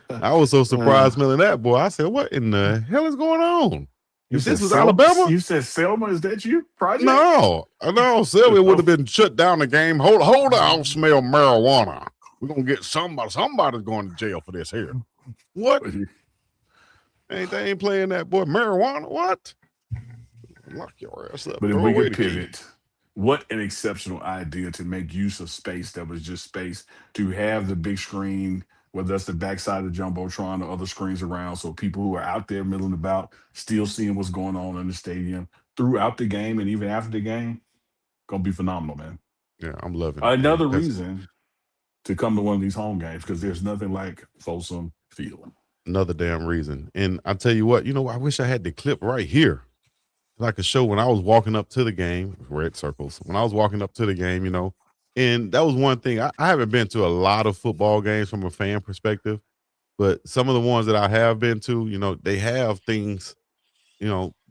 I was so surprised smelling that, boy. I said, what in the hell is going on? If this was Alabama? You said Selma, is that you? Project? No, Selma would have been shut down the game. Hold on, I'll smell marijuana. We're going to get somebody's going to jail for this here. What? They ain't playing that, boy. Marijuana? What? Lock your ass up. But if we could pivot, what an exceptional idea to make use of space that was just space, to have the big screen, whether that's the backside of the Jumbotron or other screens around, so people who are out there milling about, still seeing what's going on in the stadium throughout the game and even after the game, gonna be phenomenal, man. Yeah, I'm loving it. Another reason to come to one of these home games, because there's nothing like Folsom Field. Another damn reason. And I tell you what, I wish I had the clip right here. Like a show when I was walking up to the game, red circles, when I was walking up to the game, and that was one thing. I haven't been to a lot of football games from a fan perspective, but some of the ones that I have been to, they have things,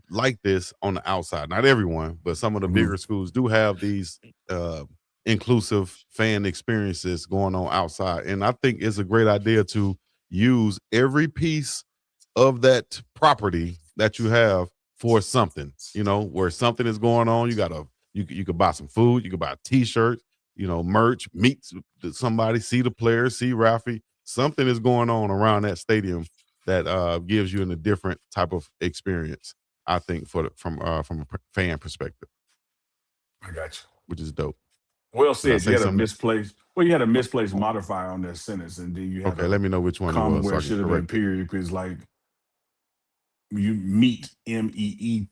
like this on the outside. Not everyone, but some of the bigger schools do have these inclusive fan experiences going on outside. And I think it's a great idea to use every piece of that property that you have for something, where something is going on. You could buy some food, you could buy a t-shirt, merch, meet somebody, see the players, see Ralphie. Something is going on around that stadium that gives you a different type of experience, I think, from a fan perspective. I got you. Which is dope. Well said. You had a misplaced modifier on that sentence, and then you had let me know which one it was. Where it should have been period, because like you meet MEET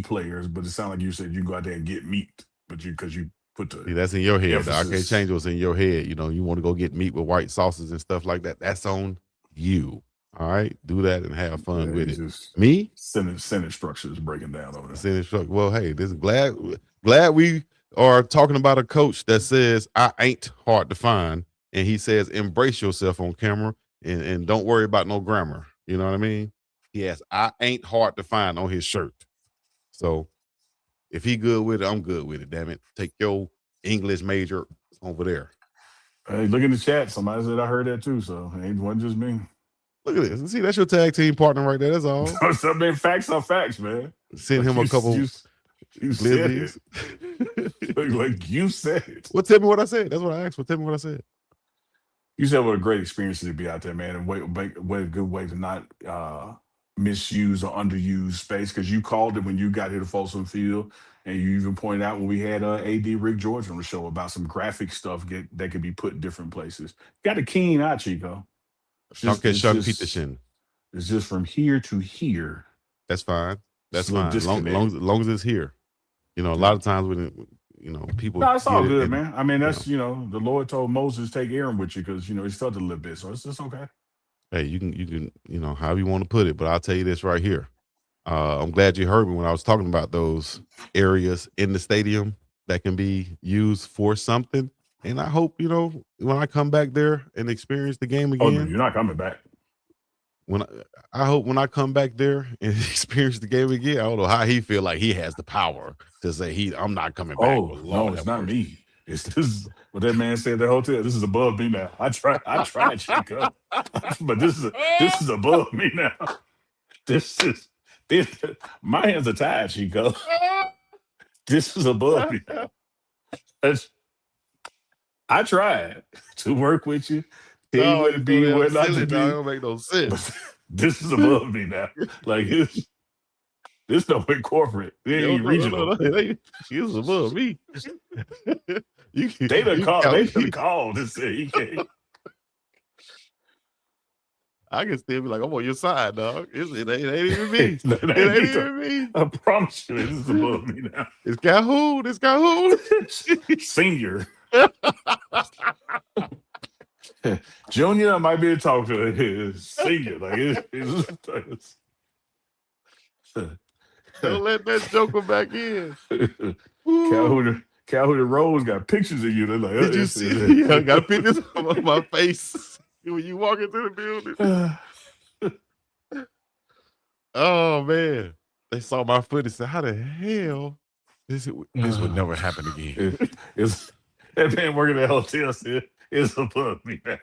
players, but it sounded like you said you go out there and get meat, but because you put the that's in your head. I can't change what's in your head. You want to go get meat with white sauces and stuff like that. That's on you. All right, do that and have fun with it. Me, sentence structure is breaking down over there. Sentence structure. Well, hey, this is glad we are talking about a coach that says I ain't hard to find and he says, embrace yourself on camera and don't worry about no grammar. You know what I mean? He has, I ain't hard to find on his shirt. So if he good with it, I'm good with it. Damn it. Take your English major over there. Hey, look in the chat. Somebody said I heard that too. So it wasn't just me. Look at this. See, that's your tag team partner right there. That's all. Some facts are facts, man. Send him a couple. You said it. Like you said it. Well, tell me what I said. That's what I asked for. Tell me what I said. You said what a great experience to be out there, man, and what a good way to not misuse or underuse space, because you called it when you got here to Folsom Field, and you even pointed out when we had AD Rick George on the show about some graphic stuff that could be put in different places. Got a keen eye, Chico. It's just from here to here. That's fine. That's fine. Long as it's here. You know, a lot of times when people. No, it's all good, man. I mean, that's the Lord told Moses take Aaron with you because he felt a little bit, so it's just okay. Hey, you can however you want to put it, but I'll tell you this right here. I'm glad you heard me when I was talking about those areas in the stadium that can be used for something. And I hope, when I come back there and experience the game again. Oh, no, you're not coming back. I hope when I come back there and experience the game again, I don't know how he feel like he has the power to say I'm not coming back. Oh, no, it's not me. It's this what that man said at the hotel. This is above me now. I tried, Chico. But this is above me now. This my hands are tied, Chico. This is above me now. I tried to work with you. Tell you what to be, what not to be. Don't make no sense. This is above me now. Like this don't went corporate. It ain't regional. It's above me. They done called and said he can't. I can still be like, I'm on your side, dog. It ain't even me. It ain't even me. I promise you, this is above me now. It's Calhoun. It's Calhoun. Senior. Junior, I might be able to talk to his senior. Like don't let that joker back in. Calhoun Rose got pictures of you. They're like, did you see? I got pictures of my face when you walk into the building. Oh man, they saw my foot and said, "How the hell this would never happen again?" It's that man working at the hotel said it's above me now.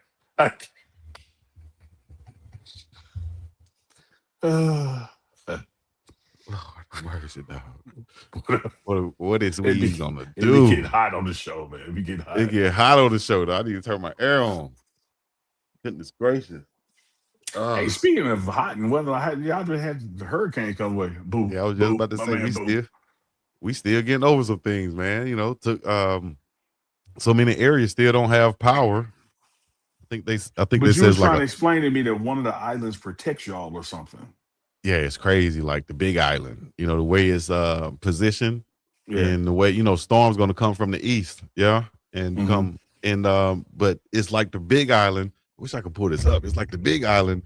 Mercy, dog. What is we gonna do? It be getting hot on the show, man. It get hot on the show, though. I need to turn my air on. Goodness gracious. Hey, speaking of hot and weather, y'all just had the hurricane come away. Boom. Yeah, I was just about to say we still getting over some things, man. Took so many areas still don't have power. I think they but they you says was like trying to explain to me that one of the islands protects y'all or something. Yeah, it's crazy. Like the Big Island, the way it's positioned, and the way storm's going to come from the east, and come and but it's like the Big Island. Wish I could pull this up. It's like the Big Island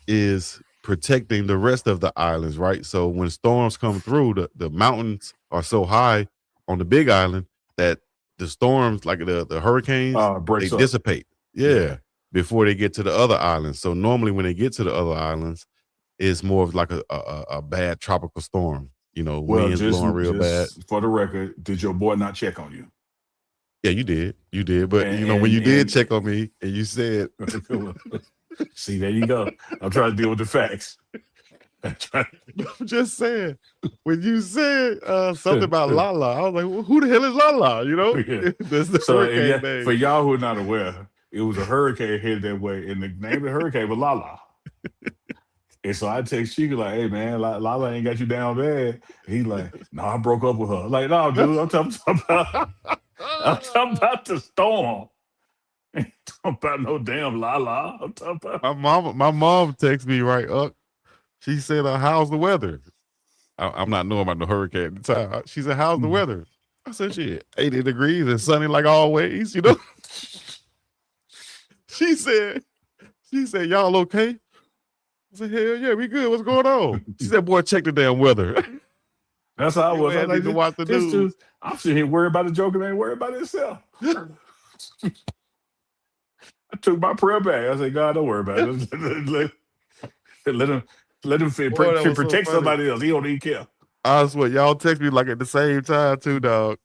is protecting the rest of the islands, right? So when storms come through, the mountains are so high on the Big Island that the storms, like the hurricanes, they dissipate. Yeah, before they get to the other islands. So normally when they get to the other islands, it's more of like a bad tropical storm. Winds blowing real bad. For the record, did your boy not check on you? Yeah, you did. But when you did check on me and you said, see, there you go. I'm trying to deal with the facts. I'm just saying, when you said something about Lala, I was like, well, who the hell is Lala? That's the hurricane name. For y'all who are not aware, it was a hurricane headed that way, and the name of the hurricane was Lala. And so I text Chico like, "Hey man, Lala ain't got you down bad." He's like, "No, I broke up with her." Like, no, dude, I'm talking about the storm. Ain't talking about no damn Lala. I'm talking about my mom texted me right up. She said, "How's the weather?" I'm not knowing about the hurricane at the time. She said, "How's the weather?" I said, "Shit, 80 degrees and sunny like always." She said, "Y'all okay?" I said, "Hell yeah, we good. What's going on?" She said, "Boy, check the damn weather." That's how I was. I need to watch the news. I'm sitting here worried about the joker, man. Worried about himself. took my prayer back. I said, God, don't worry about it. let him Boy, that was so protect funny. somebody else. He don't even care. I swear, y'all text me like at the same time too, dog.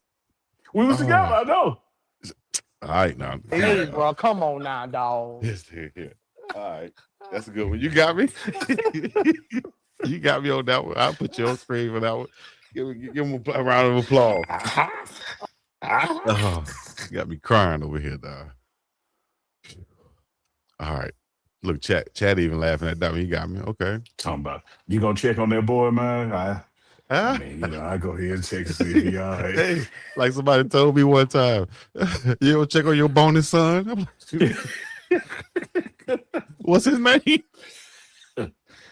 We was together. I know. All right, now. Hey, bro, come on now, dog. Yes, here. All right, that's a good one. You got me. You got me on that one. I'll put you on screen for that one. Give him a round of applause. Oh, you got me crying over here, dog. All right. Look, chat even laughing at that one. You got me. Okay. Talking about you gonna check on that boy, man. Huh? I mean, I go ahead and check to see if he all right. Hey, like somebody told me one time, you don't check on your bonus son. I'm like, what's his name?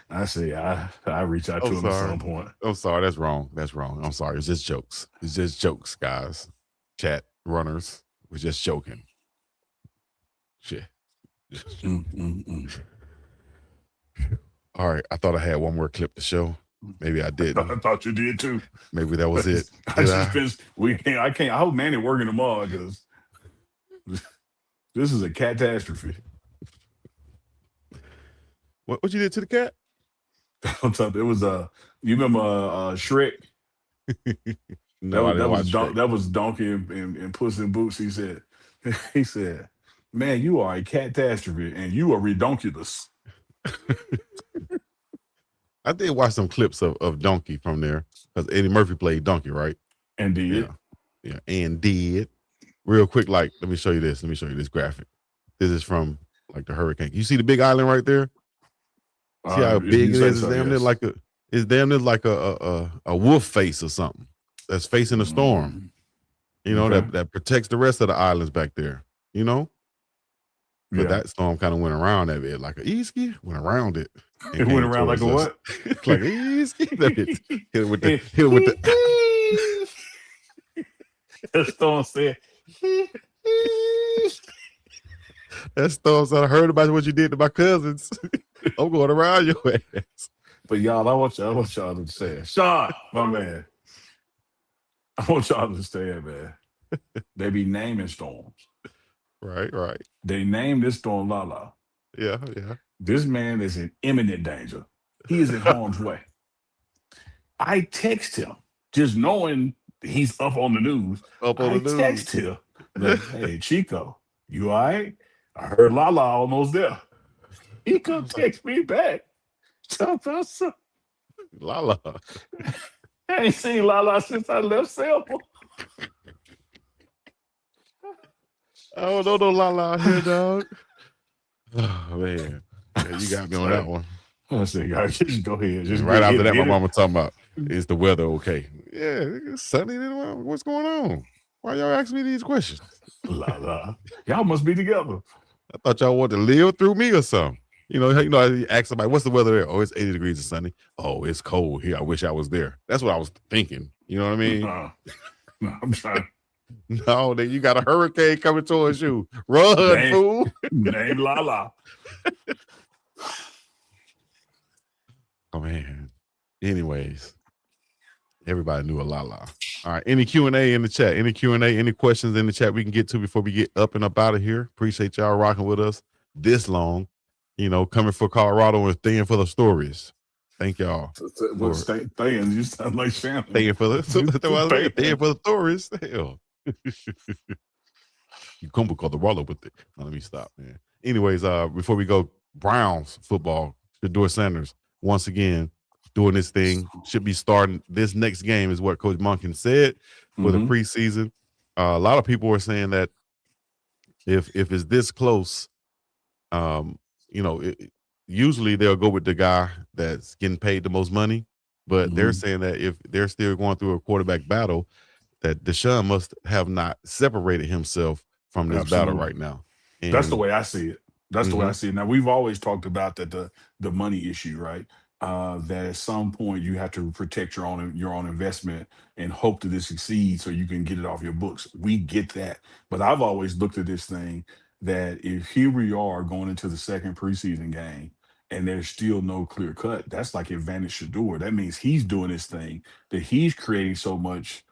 I say I reach out to him at some point. I'm sorry. That's wrong. That's wrong. I'm sorry. It's just jokes. It's just jokes, guys. Chat runners. We're just joking. Shit. All right. I thought I had one more clip to show. Maybe I didn't. I thought you did too. Maybe that was it. I can't. I hope Manny working tomorrow because this is a catastrophe. What you did to the cat? It was you remember Shrek? No, that was Donkey and Puss in Boots. He said, man, you are a catastrophe and you are redonkulous. I did watch some clips of Donkey from there because Eddie Murphy played Donkey, right? And did. Yeah, and did. Real quick, like, let me show you this. Let me show you this graphic. This is from like the hurricane. You see the big island right there? See how big it is? It's damn near like a wolf face or something that's facing a storm. You know, that protects the rest of the islands back there. You know? But that storm kind of went around that bit, like a easky, went around it. It went around like a what? Like a easky. Hit it with the that storm said. That storm said, I heard about what you did to my cousins. I'm going around your ass. But y'all, I want y'all to understand. Sean, my man. I want y'all to understand, man. They be naming storms. Right. They named this storm Lala. Yeah. This man is in imminent danger. He is in harm's way. I text him, just knowing he's up on the news. I text him, like, hey, Chico, you all right? I heard Lala almost there. He come text me back. Lala. I ain't seen Lala since I left Selma. I don't know no Lala out here, dog. Oh, man. Yeah, you got me on that one. I said, guys, just go ahead. Just right after that, my mama talking about, is the weather okay? Yeah, it's sunny. What's going on? Why y'all asking me these questions? Lala. Y'all must be together. I thought y'all wanted to live through me or something. You know, I ask somebody, what's the weather there? Oh, it's 80 degrees and sunny. Oh, it's cold here. I wish I was there. That's what I was thinking. You know what I mean? No, I'm trying. No, then you got a hurricane coming towards you. Run, fool. Name Lala. Oh, man. Anyways, everybody knew a Lala. All right. Any Q&A in the chat? Any Q&A, any questions in the chat we can get to before we get up and up out of here? Appreciate y'all rocking with us this long. You know, coming for Colorado and staying for the stories. Thank y'all. Staying, you sound like Shannon. Staying for the stories. Hell. You come because the Wallow with it. Now, let me stop, man. Anyways, before we go, Browns football, Shedeur Sanders, once again, doing this thing. Should be starting this next game is what Coach Monken said for the preseason. A lot of people are saying that if it's this close, you know, usually they'll go with the guy that's getting paid the most money, but they're saying that if they're still going through a quarterback battle, that Deshaun must have not separated himself from this battle right now. And that's the way I see it. That's the way I see it. Now, we've always talked about that the money issue, right? That at some point you have to protect your own investment and hope that it succeeds so you can get it off your books. We get that. But I've always looked at this thing that if here we are going into the second preseason game and there's still no clear cut, that's like advantage Shedeur. That means he's doing this thing, that he's creating so much,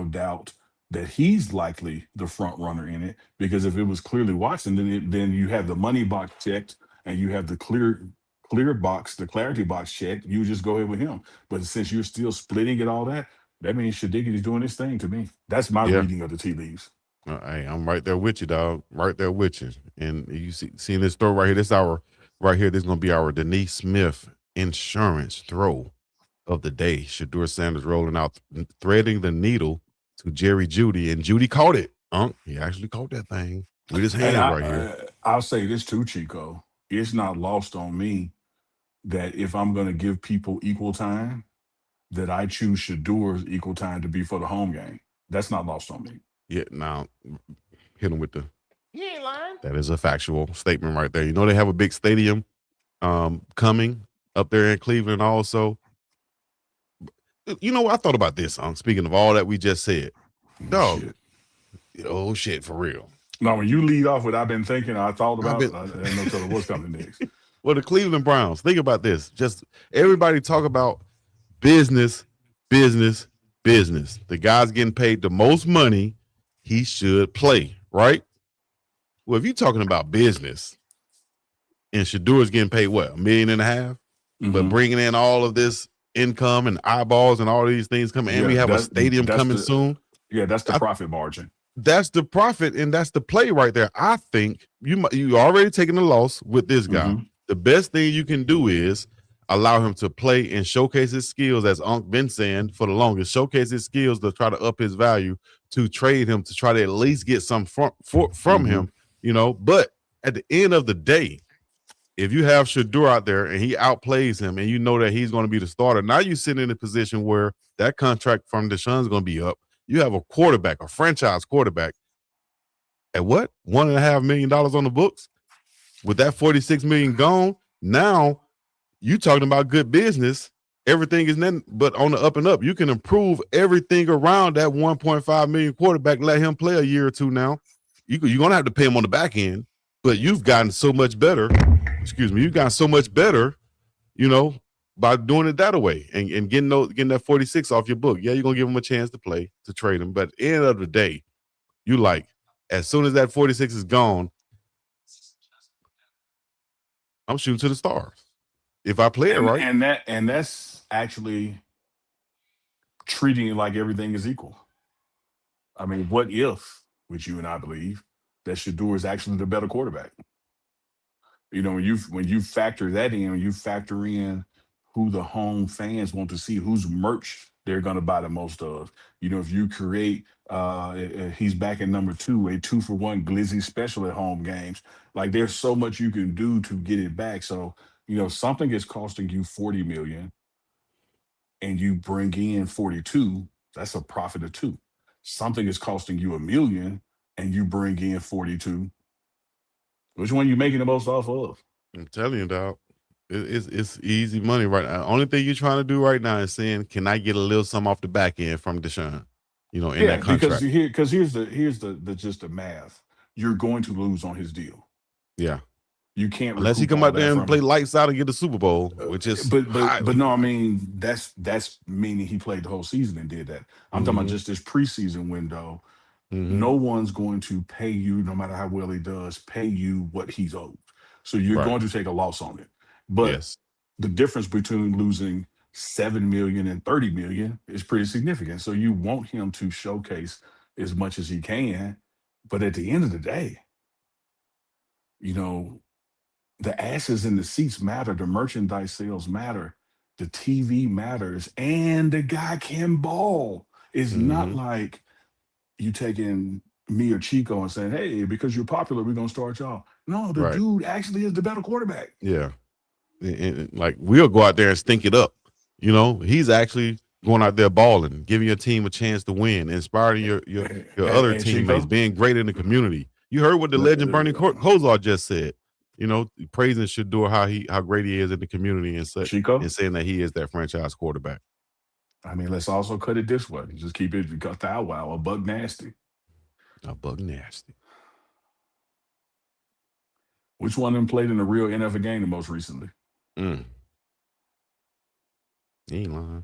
doubt that he's likely the front runner in it, because if it was clearly Watson, then you have the money box checked and you have the clear box, the clarity box checked. You just go ahead with him. But since you're still splitting it all that means Shadiki is doing his thing to me. That's my Yeah. reading of the tea leaves. Hey, I'm right there with you, dog. Right there with you. And you seeing this throw right here. This is gonna be our Denise Smith insurance throw of the day. Shedeur Sanders rolling out, threading the needle to Jerry Jeudy, and Jeudy caught it. He actually caught that thing with his hands right here. I'll say this too, Chico. It's not lost on me that if I'm going to give people equal time, that I choose Shedeur's equal time to be for the home game. That's not lost on me. Yeah, now hit him with the. You ain't lying. That is a factual statement right there. You know they have a big stadium coming up there in Cleveland also. You know what? I thought about this. Speaking of all that we just said. Dog. Shit, for real. Now, when you lead off with I've been thinking, I thought about it, I don't know what's coming next. Well, the Cleveland Browns, think about this. Just everybody talk about business. The guy's getting paid the most money, he should play, right? Well, if you're talking about business and Shedeur's getting paid, what, $1.5 million? Mm-hmm. But bringing in all of this income and eyeballs and all these things coming, and we have a stadium coming soon. Yeah, that's the profit margin. That's the profit, and that's the play right there. I think you already taking the loss with this guy. Mm-hmm. The best thing you can do is allow him to play and showcase his skills, as Unc been saying for the longest. Showcase his skills to try to up his value, to trade him, to try to at least get some from him, But at the end of the day, if you have Shedeur out there and he outplays him and you know that he's going to be the starter, now you sit in a position where that contract from Deshaun's going to be up. You have a quarterback, a franchise quarterback, at what? $1.5 million on the books? With that $46 million gone, now you talking about good business. Everything is nothing but on the up and up. You can improve everything around that $1.5 million quarterback. Let him play a year or two now. You're going to have to pay him on the back end, but you've gotten so much better. You've gotten so much better, by doing it that way and getting that 46 off your book. Yeah, you're going to give him a chance to play, to trade him. But at the end of the day, as soon as that 46 is gone, I'm shooting to the stars. If I play it right. And that's actually treating it like everything is equal. I mean, what if, which you and I believe, that Shedeur is actually the better quarterback? When you factor that in, when you factor in who the home fans want to see, whose merch they're going to buy the most of. If you create, he's back in number 2, a 2-for-1 Glizzy special at home games. Like, there's so much you can do to get it back. So, something is costing you $40 million and you bring in 42, that's a profit of 2. Something is costing you $1 million and you bring in 42. Which one you making the most off of? I'm telling you, dog. It's easy money right now. Only thing you're trying to do right now is saying, can I get a little something off the back end from Deshaun? In that contract. Because here's the just the math. You're going to lose on his deal. Yeah. You can't, unless he come out there and play lights out and get the Super Bowl, which is but no, I mean that's meaning he played the whole season and did that. I'm talking about just this preseason window. Mm-hmm. No one's going to pay you, no matter how well he does, pay you what he's owed. So you're going to take a loss on it. But the difference between losing $7 million and $30 million is pretty significant. So you want him to showcase as much as he can. But at the end of the day, the asses in the seats matter. The merchandise sales matter. The TV matters. And the guy can ball. It's not like you taking me or Chico and saying, hey, because you're popular, we're going to start y'all. No, the dude actually is the better quarterback. Yeah. And we'll go out there and stink it up. He's actually going out there balling, giving your team a chance to win, inspiring your other teammates, Chico, being great in the community. You heard what the legend Bernie Kosar just said. Praising Shedeur how great he is in the community and saying that he is that franchise quarterback. I mean, let's also cut it this way. Just keep it wow, a bug nasty. A bug nasty. Which one of them played in a real NFL game the most recently? You ain't lying.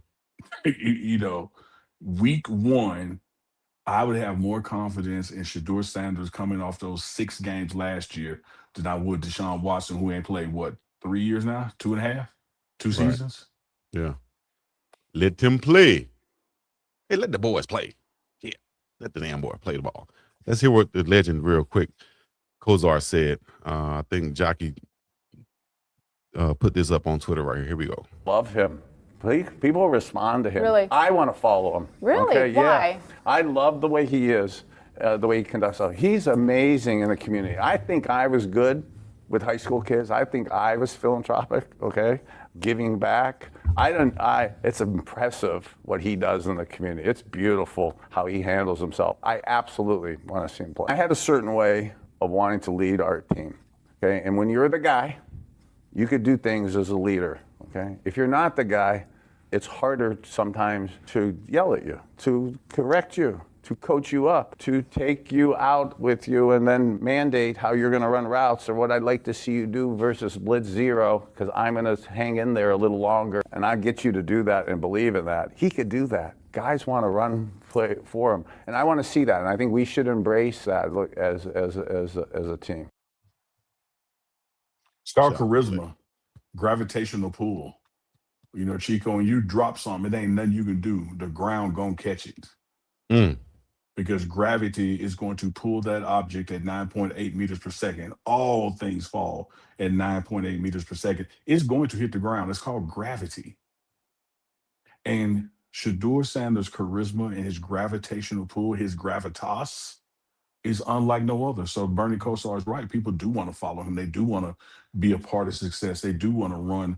Week 1, I would have more confidence in Shedeur Sanders coming off those 6 games last year than I would Deshaun Watson, who ain't played, what, 3 years now? 2.5? 2 Right. seasons? Yeah. Let him play. Hey, let the boys play. Yeah. Let the damn boy play the ball. Let's hear what the legend real quick. Kozar said. I think Jockey put this up on Twitter right here. Here we go. Love him. People respond to him. Really? I want to follow him. Really? Okay, Why? Yeah. I love the way he is, the way he conducts himself. He's amazing in the community. I think I was good with high school kids. I think I was philanthropic, okay? Giving back. It's impressive what he does in the community. It's beautiful how he handles himself. I absolutely want to see him play. I had a certain way of wanting to lead our team, okay? And when you're the guy, you could do things as a leader, okay? If you're not the guy, it's harder sometimes to yell at you, to correct you, to coach you up, to take you out with you and then mandate how you're gonna run routes or what I'd like to see you do versus blitz zero, because I'm gonna hang in there a little longer and I get you to do that and believe in that. He could do that. Guys wanna run play for him. And I wanna see that, and I think we should embrace that as a team. Star charisma, gravitational pull. You know, Chico, when you drop something, it ain't nothing you can do. The ground gonna catch it. Because gravity is going to pull that object at 9.8 meters per second. All things fall at 9.8 meters per second. It's going to hit the ground. It's called gravity. And Shedeur Sanders' charisma and his gravitational pull, his gravitas, is unlike no other. So Bernie Kosar is right. People do want to follow him. They do want to be a part of success. They do want to run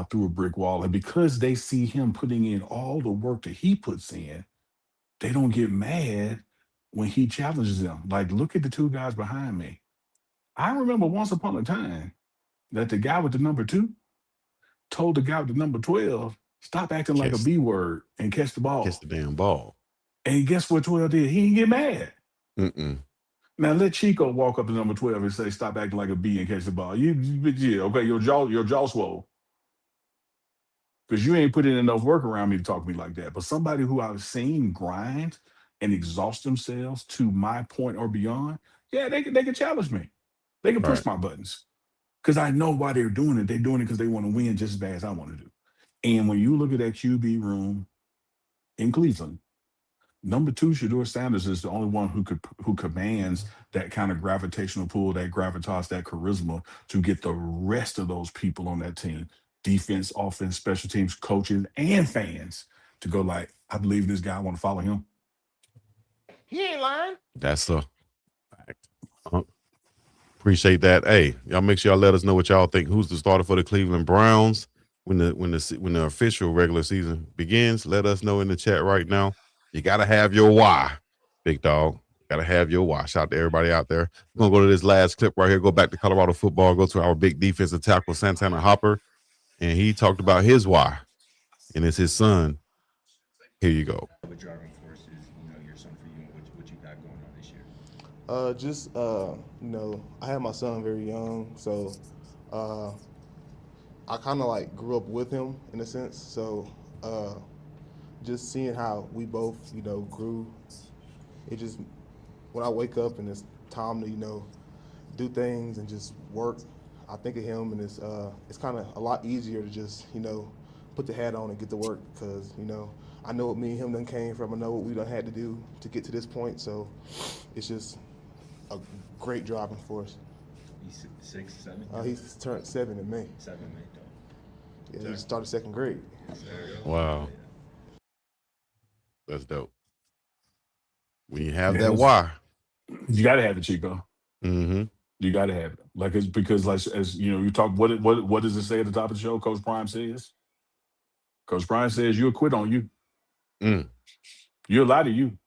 through a brick wall. And because they see him putting in all the work that he puts in, they don't get mad when he challenges them. Like, look at the 2 guys behind me. I remember once upon a time that the guy with the number 2 told the guy with the number 12, stop acting like a B word and catch the ball. Catch the damn ball. And guess what 12 did? He didn't get mad. Now let Chico walk up to number 12 and say, stop acting like a B and catch the ball. Okay, your jaw swole. Because you ain't put in enough work around me to talk to me like that. But somebody who I've seen grind and exhaust themselves to my point or beyond, yeah, they can challenge me. They can push my buttons. Because I know why they're doing it. They're doing it because they want to win just as bad as I want to do. And when you look at that QB room in Cleveland, number 2, Shedeur Sanders is the only one who commands that kind of gravitational pull, that gravitas, that charisma to get the rest of those people on that team, defense, offense, special teams, coaches, and fans to go like, I believe this guy, I want to follow him. He ain't lying. That's a fact. Appreciate that. Hey, y'all make sure y'all let us know what y'all think. Who's the starter for the Cleveland Browns when the official regular season begins? Let us know in the chat right now. You gotta have your why, big dog. Gotta have your why. Shout out to everybody out there. We're gonna go to this last clip right here. Go back to Colorado football. Go to our big defensive tackle, Santana Hopper, and he talked about his why, and it's his son. Here you go. The driving force is, your son for you and what you got going on this year. I had my son very young, so I kind of like grew up with him in a sense. So just seeing how we both, grew, it just, when I wake up and it's time to, do things and just work, I think of him, and it's kind of a lot easier to just, put the hat on and get to work, because, I know what me and him done came from. I know what we done had to do to get to this point. So it's just a great driving force. He's 6, 7? He's turned 7 in May. 7 in May, Yeah, he started 2nd grade. Wow. That's dope. When you have that why, you got to have it, Chico. Mm-hmm. You got to have it. Like, it's because, like, as you talk, what does it say at the top of the show? Coach Prime says. Coach Prime says you'll quit on you. You'll lie to you.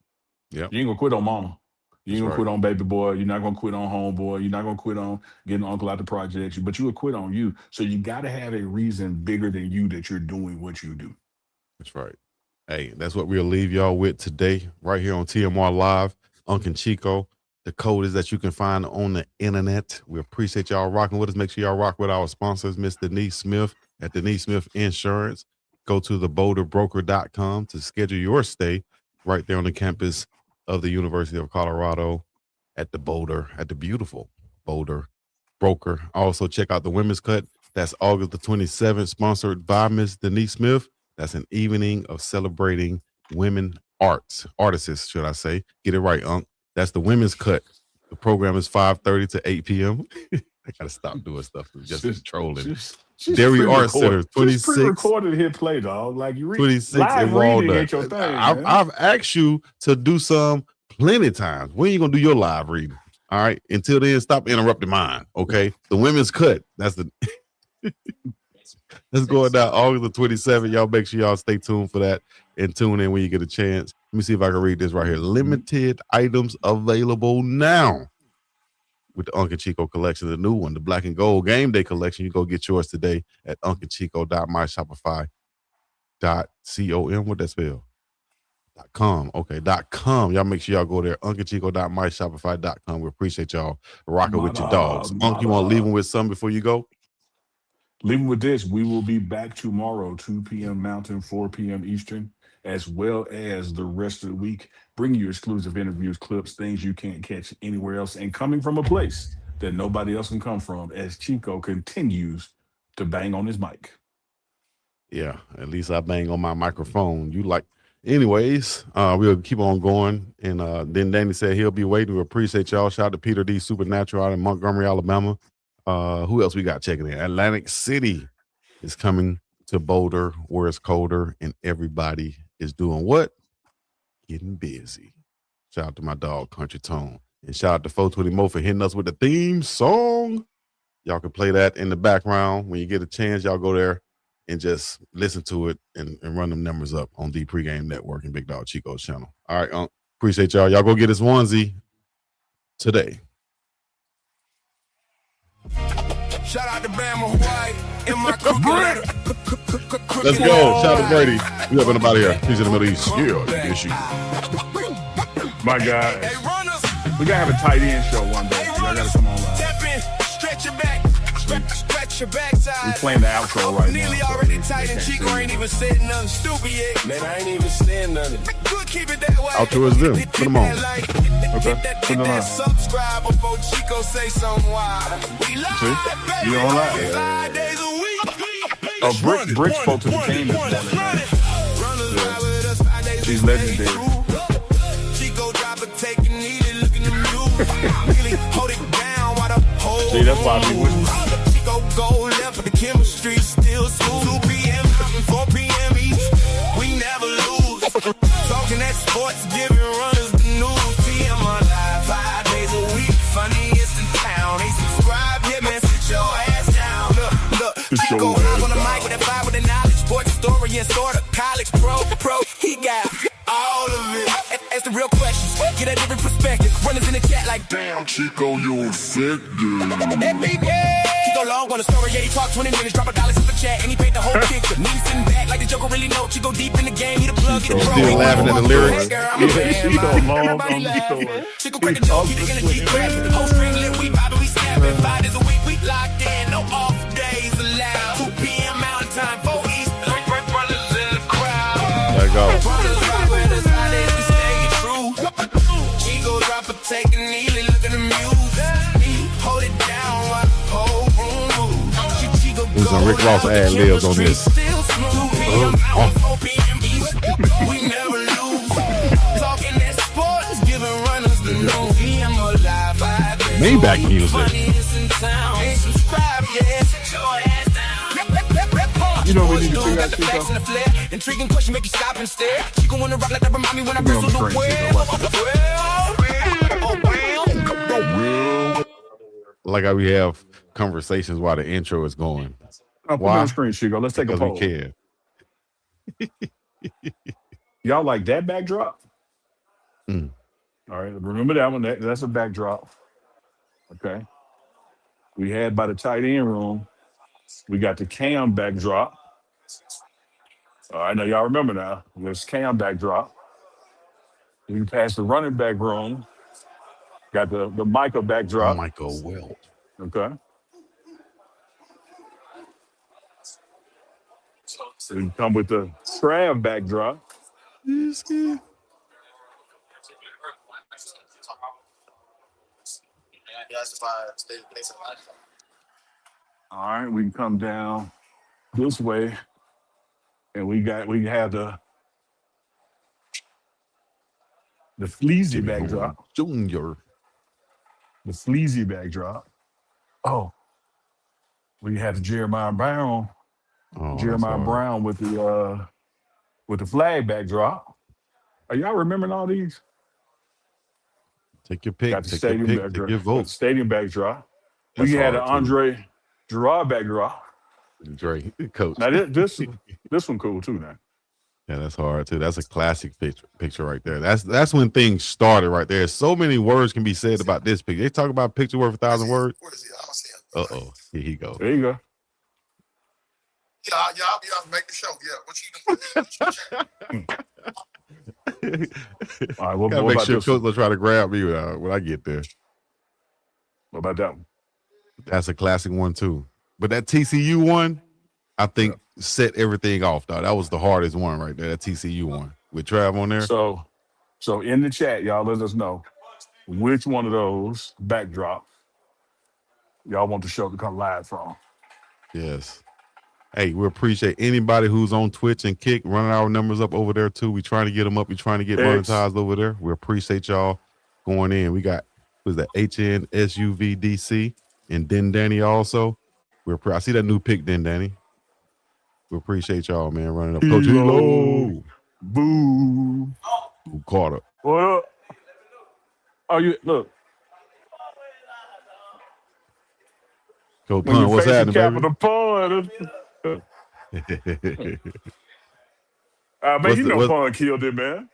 Yeah. You ain't gonna quit on mama. You ain't That's gonna quit right. on baby boy. You're not gonna quit on homeboy. You're not gonna quit on getting uncle out the projects. But you will quit on you. So you got to have a reason bigger than you that you're doing what you do. That's right. Hey, that's what we'll leave y'all with today, right here on TMR Live. Uncle Chico. The code is that you can find on the internet. We appreciate y'all rocking with us. Make sure y'all rock with our sponsors, Miss Denise Smith at Denise Smith Insurance. Go to theboulderbroker.com to schedule your stay right there on the campus of the University of Colorado at the beautiful Boulder Broker. Also, check out the Women's Cut. That's August the 27th, sponsored by Miss Denise Smith. That's an evening of celebrating women artists, should I say. Get it right, Unc. That's the Women's Cut. The program is 5:30 to 8 p.m. I got to stop doing stuff. Just trolling. Dairy Art Center, 26. Pre-recorded hit play, dog. Like you read 26 live in reading Walnut. ain't your thing, I've asked you to do some plenty times. When are you going to do your live reading? All right. Until then, stop interrupting mine. Okay. The Women's Cut. That's the. Let's go down August the 27th. Y'all make sure y'all stay tuned for that and tune in when you get a chance. Let me see if I can read this right here. Limited items available now with the Uncle Chico collection, the new one, the Black and Gold Game Day collection. You go get yours today at unclechico.myshopify.com. What that spell? .com. Okay, .com. Y'all make sure y'all go there. unclechico.myshopify.com. We appreciate y'all rocking with your dogs. Unc, you want to leave them with some before you go? Leaving with this, we will be back tomorrow, 2 p.m. Mountain, 4 p.m. Eastern, as well as the rest of the week. Bring you exclusive interviews, clips, things you can't catch anywhere else, and coming from a place that nobody else can come from as Chico continues to bang on his mic. Yeah, at least I bang on my microphone. Anyways, we'll keep on going. And then Danny said he'll be waiting. We appreciate y'all. Shout out to Peter D. Supernatural out in Montgomery, Alabama. Who else we got checking in? Atlantic City is coming to Boulder where it's colder and everybody is doing what? Getting busy. Shout out to my dog, Country Tone. And shout out to 420 Mo for hitting us with the theme song. Y'all can play that in the background. When you get a chance, y'all go there and just listen to it and run them numbers up on the Pregame Network and Big Dog Chico's channel. All right, appreciate y'all. Y'all go get his onesie today. Shout out to Bama Hawaii in my crooked. Let's go. Shout out to Brady. We up in about here. He's in the Middle East. Yeah, issue. My God. We gotta have a tight end show one day. Y'all gotta come on live. Tap in, stretch your back, stretch your backside. We're playing the outro right Neely now. already tight and Chico ain't even said nothing stupid yet. Man, I ain't even saying nothing. Good, keep it that way. Outro is them. Put them on. Okay. Hit that subscribe before Chico say something wild. We live, See? You on live. 5 days a week. Bricks spoke to the team this morning. She's legendary. Chico drop a take and eat it, look in the mule. Really hold it down while the whole. See, that's why I be with Chico go left, but the chemistry still smooth. 2 p.m. Mountain, 4 p.m. East. We never lose. Talking that sports, giving runners the news. TMR live 5 days a week. Funniest in town. They subscribe, yeah, man, sit your ass down. Look, Chico hop on the mic with that vibe with the knowledge. Sports story and sort of college pro. He got all of it. Ask the real questions. Get a different perspective. Runners in the chat like, damn, Chico, you sick, dude. He go long on the story. Yeah, he talk 20 minutes. Drop $1 super chat and he paint the whole picture. Neely sitting back like the Joker really know. Chico deep in the game. He the plug. He the pro. Still laughing at the lyrics. Everybody laughing. Chico crack a joke. He the energy crashing. Whole string lit. We vibing. We snapping. 5 days a week. We locked in. No off days allowed. 2 p.m. Mountain Time. 4 East. Brothers in the crowd. There you go. Chico drop a take and Neely look at the music. He hold it down while the whole room moves. Chico There's some Rick Ross ad libs on this. We never lose. Talking that sports, giving runners the news. I'm alive. Maybach music. Subscribe, yeah. You know we need to figure out Chico. Intriguing question, make you stop and stare. Chico wanna rock like that, remind me when I bristle the well. Like how we have conversations while the intro is going. Put it on the screen, Chico. Let's take a poll. Because we can. Y'all like that backdrop? All right, remember that one. That's a backdrop. Okay. We had by the tight end room. We got the cam backdrop. All right, now y'all remember now. There's cam backdrop. We passed the running back room. Got the Michael backdrop. Michael Wilt. Okay. So we come with the Trav backdrop. All right, we can come down this way, and we have the fleazy Jimmy backdrop. Horn Jr. The fleazy backdrop. Oh, we have Jeremiah Brown. Oh, Jeremiah Brown with the flag backdrop. Are y'all remembering all these? Take your pick. Got the Take stadium your pick. backdrop. Take your vote. Stadium backdrop. That's We had an hard, too. Andre Gerard backdrop. Dre, coach. Now this one cool too. Now Yeah, that's hard too. That's a classic picture right there. That's when things started right there. So many words can be said about this picture. They talk about a picture worth 1,000 words. Uh-oh. Here he goes. There you go. Yeah, I'll be out to make the show. Yeah, what you doing? All right, what Gotta about make sure this Coach one? will try to grab me when I get there. What about that one? That's a classic one too. But that TCU one, I think set everything off, though. That was the hardest one right there, that TCU one. With Trav on there. So in the chat, y'all let us know which one of those backdrops y'all want the show to come live from. Yes. Hey, we appreciate anybody who's on Twitch and Kick running our numbers up over there too. We trying to get them up. We trying to get monetized over there. We appreciate y'all going in. We got who's that? HNSUVDC and Den Danny also. I see that new pick, Den Danny. We appreciate y'all, man, running up. Coach Elo. Boo. Carter. What up? Oh, you look. Coach Pun, what's happening, Capital Pun. Man, Pun killed it, man.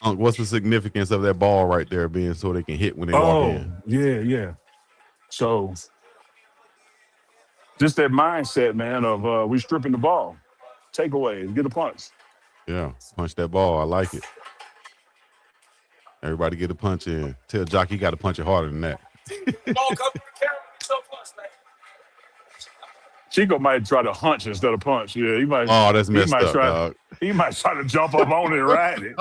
What's the significance of that ball right there being so they can hit when they walk in? Yeah. So just that mindset, man, of we stripping the ball. Takeaways, get a punch. Yeah, punch that ball. I like it. Everybody get a punch in. Tell Jock he got to punch it harder than that. Chico might try to hunch instead of punch. Yeah, he might. Oh, that's messed up, dog. He might try to jump up on it and ride it.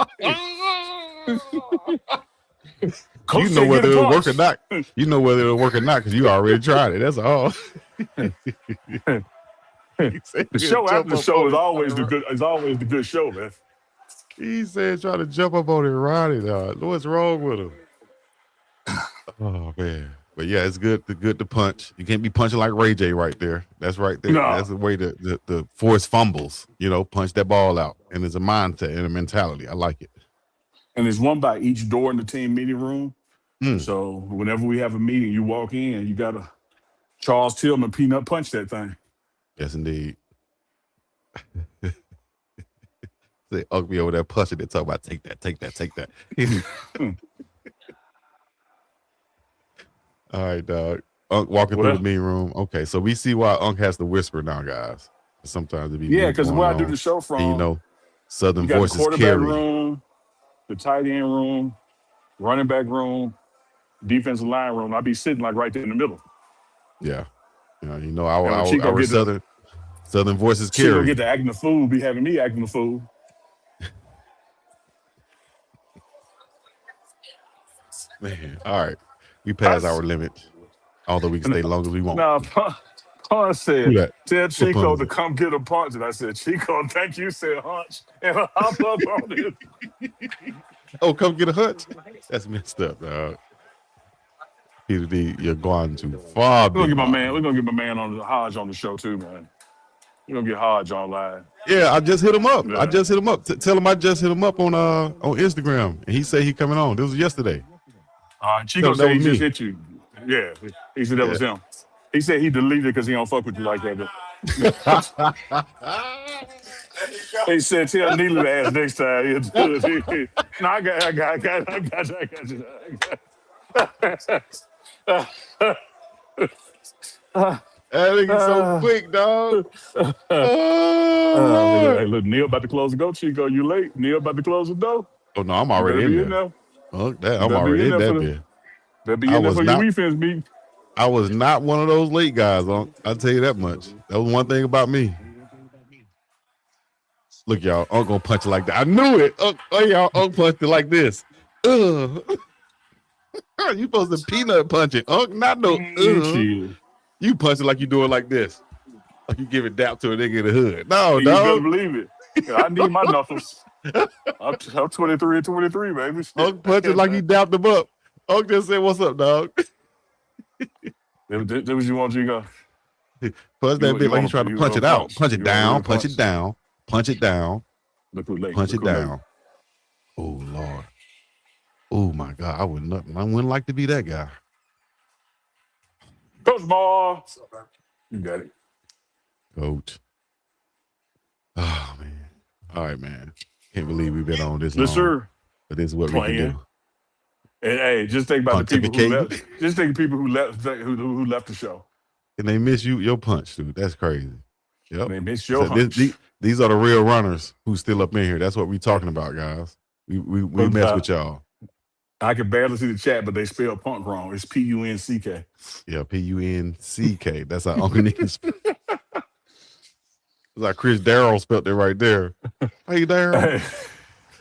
You know whether it'll work or not. You know whether it'll work or not because you already tried it. That's all. The show after the show is always the good show, man. He said try to jump up on it and ride it. What's wrong with him? Oh man. But yeah, it's good to punch. You can't be punching like Ray J right there. That's right there. No. That's the way to force fumbles. Punch that ball out. And it's a mindset and a mentality. I like it. And there's one by each door in the team meeting room. So whenever we have a meeting, you walk in, you gotta Charles Tillman peanut punch that thing. Yes, indeed. Say Ugg me over there punching it, talk about take that. All right, dog. Unc walking through the meeting room. Okay, so we see why Unc has to whisper now, guys. Sometimes it be because where I do the show from, and, Southern you got voices the quarterback carry. room, the tight end room, running back room, defensive line room. I be sitting like right there in the middle. Yeah, our Southern voices carry. Chico get to acting the fool, be having me acting the fool. Man, all right. We passed our limit, although we can stay long as we want. No, Pun said, tell Chico Pun? to come get a punch. And I said, Chico, thank you, said hunch. And I hop up on it. Oh, come get a hunch? That's messed up, dog. You're going too far. We're gonna get my man on the Hodge on the show too, man. We're gonna get Hodge on live. Yeah, I just hit him up. Yeah. I just hit him up. Tell him I just hit him up on Instagram, and he said he coming on. This was yesterday. Chico No, that said he was just me. hit you. Yeah, he said that was him. He said he deleted it because he don't fuck with you like that. He said, tell Neely to ask next time. He'll do it. No, I got you. That nigga so quick, dog. Hey, look, Neil about to close the door. Chico, you late. Neil about to close the door. Oh, no, I'm already in there. I'm already in that bit. Better be in there for your defense meeting. I was not one of those late guys, Unc. I'll tell you that much. That was one thing about me. Look, y'all, Unc gonna punch it like that. I knew it. Unc punched it like this. You supposed to peanut punch it. Not no. You punch it like you do it like this. Like you give it dap to a nigga in the hood. No, You better believe it. I need my knuckles. I'm 23 and 23, baby. Unc punch it like he dapped him up. Unc just said, "What's up, dog?" That was you want, Chico? Punch that bit like he's trying to punch it out. Punch it down. Punch it down. Punch it down. Punch it down. Oh Lord. Oh my God. I wouldn't like to be that guy. Coach Ball. You got it. Coach. Oh man. All right, man. Can't believe we've been on this long. Yes, sir. But this is what we can do. And hey, just think about the people who left. Just think of people who left the show. And they miss your punch, dude. That's crazy. Yep. They miss your punch. These are the real runners who's still up in here. That's what we talking about, guys. We mess with y'all. I can barely see the chat, but they spell punk wrong. It's P-U-N-C-K. Yeah, P-U-N-C-K. That's how Uncle Nick spelled. It's like Chris Darrell spelled it right there. Hey, Darrell. Hey,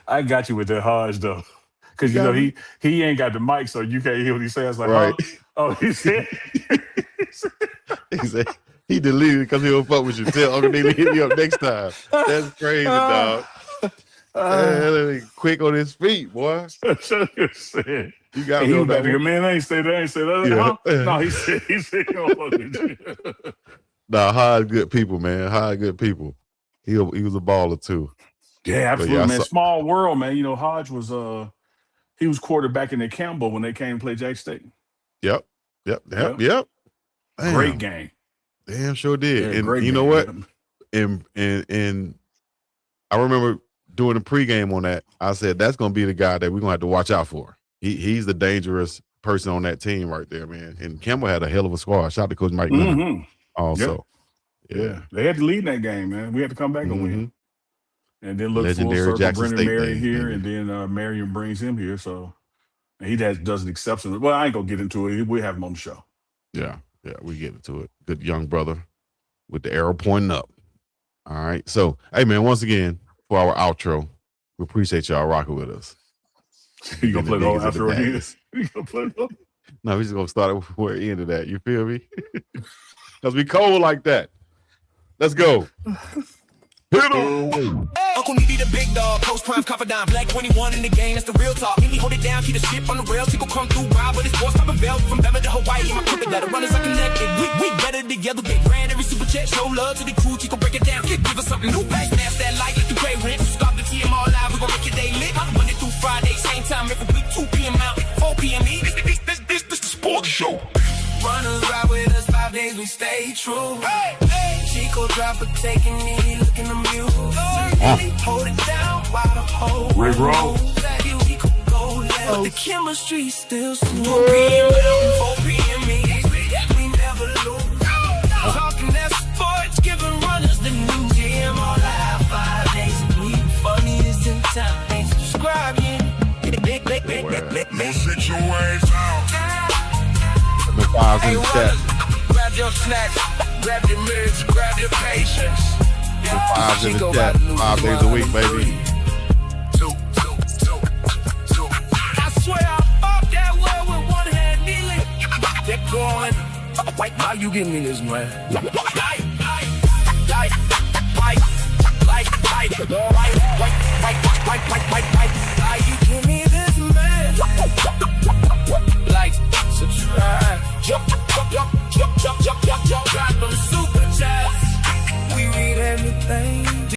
I got you with that Hodge, though. Because, you know, he ain't got the mic, so you can't hear what he says. Like, right. He said. He said he deleted it because he don't fuck with you. Tell Uncle Neely hit me up next time. That's crazy, dog. Quick on his feet, boy. You got me on that. Man, I ain't say that. Yeah. Huh? No, he said he don't fuck with you. Nah, Hodge good people, man. Hodge good people. He was a baller too. Yeah, absolutely, man. Small world, man. You know, Hodge was he was quarterbacking at Campbell when they came to play Jack State. Yep. Damn. Great game. Damn, sure did. Yeah, and you know what? And I remember doing the pregame on that. I said that's gonna be the guy that we're gonna have to watch out for. He's the dangerous person on that team right there, man. And Campbell had a hell of a squad. Shout out to Coach Mike Leonard also. Yep. Yeah, they had to lead in that game, man. We had to come back and win. And then look Legendary full circle, Jackson Brendan State Marion days, here, baby. and then Marion brings him here. So and he does an exceptional. Well, I ain't gonna get into it. We have him on the show. Yeah, we get into it. Good young brother with the arrow pointing up. All right. So, hey, man, once again, for our outro, we appreciate y'all rocking with us. You gonna play the whole outro again? You gonna play the whole? No, we just gonna start it before the end of that. You feel me? Because we cold like that. Let's go. Uncle Neely the big dog, post prime confidant, black 21 in the game, that's the real talk. Neely hold it down, keep the ship on the rail. Chico come through wild, but it's force type of belt from Bama to Hawaii. My crooked letter runners are connected. We better together, big brand, every super chat, show love to the crew. Chico break it down, give us something new. Smash that light, let the gray rent. Stop the TMR live, we gon' make your day lit. Monday through Friday, same time every week, 2 p.m. out, 4 p.m. This the sports show. Runners ride with us 5 days, we stay true. Chico drop a taking me, looking to mute. Hold it down while the whole Rick Roll. Chico go left. The chemistry still smooth. 4 p.m. We never lose. Talking that sports, giving runners the new TMR live 5 days a week. Funniest in town, ain't subscribe yet. No situations out. The files in the chat. Grab your snacks, grab your meds, grab your patience. The fives in the chat. 5 days a week, baby. I swear I fought that word with one hand, Neely. They're going. How you getting me this, man? Like.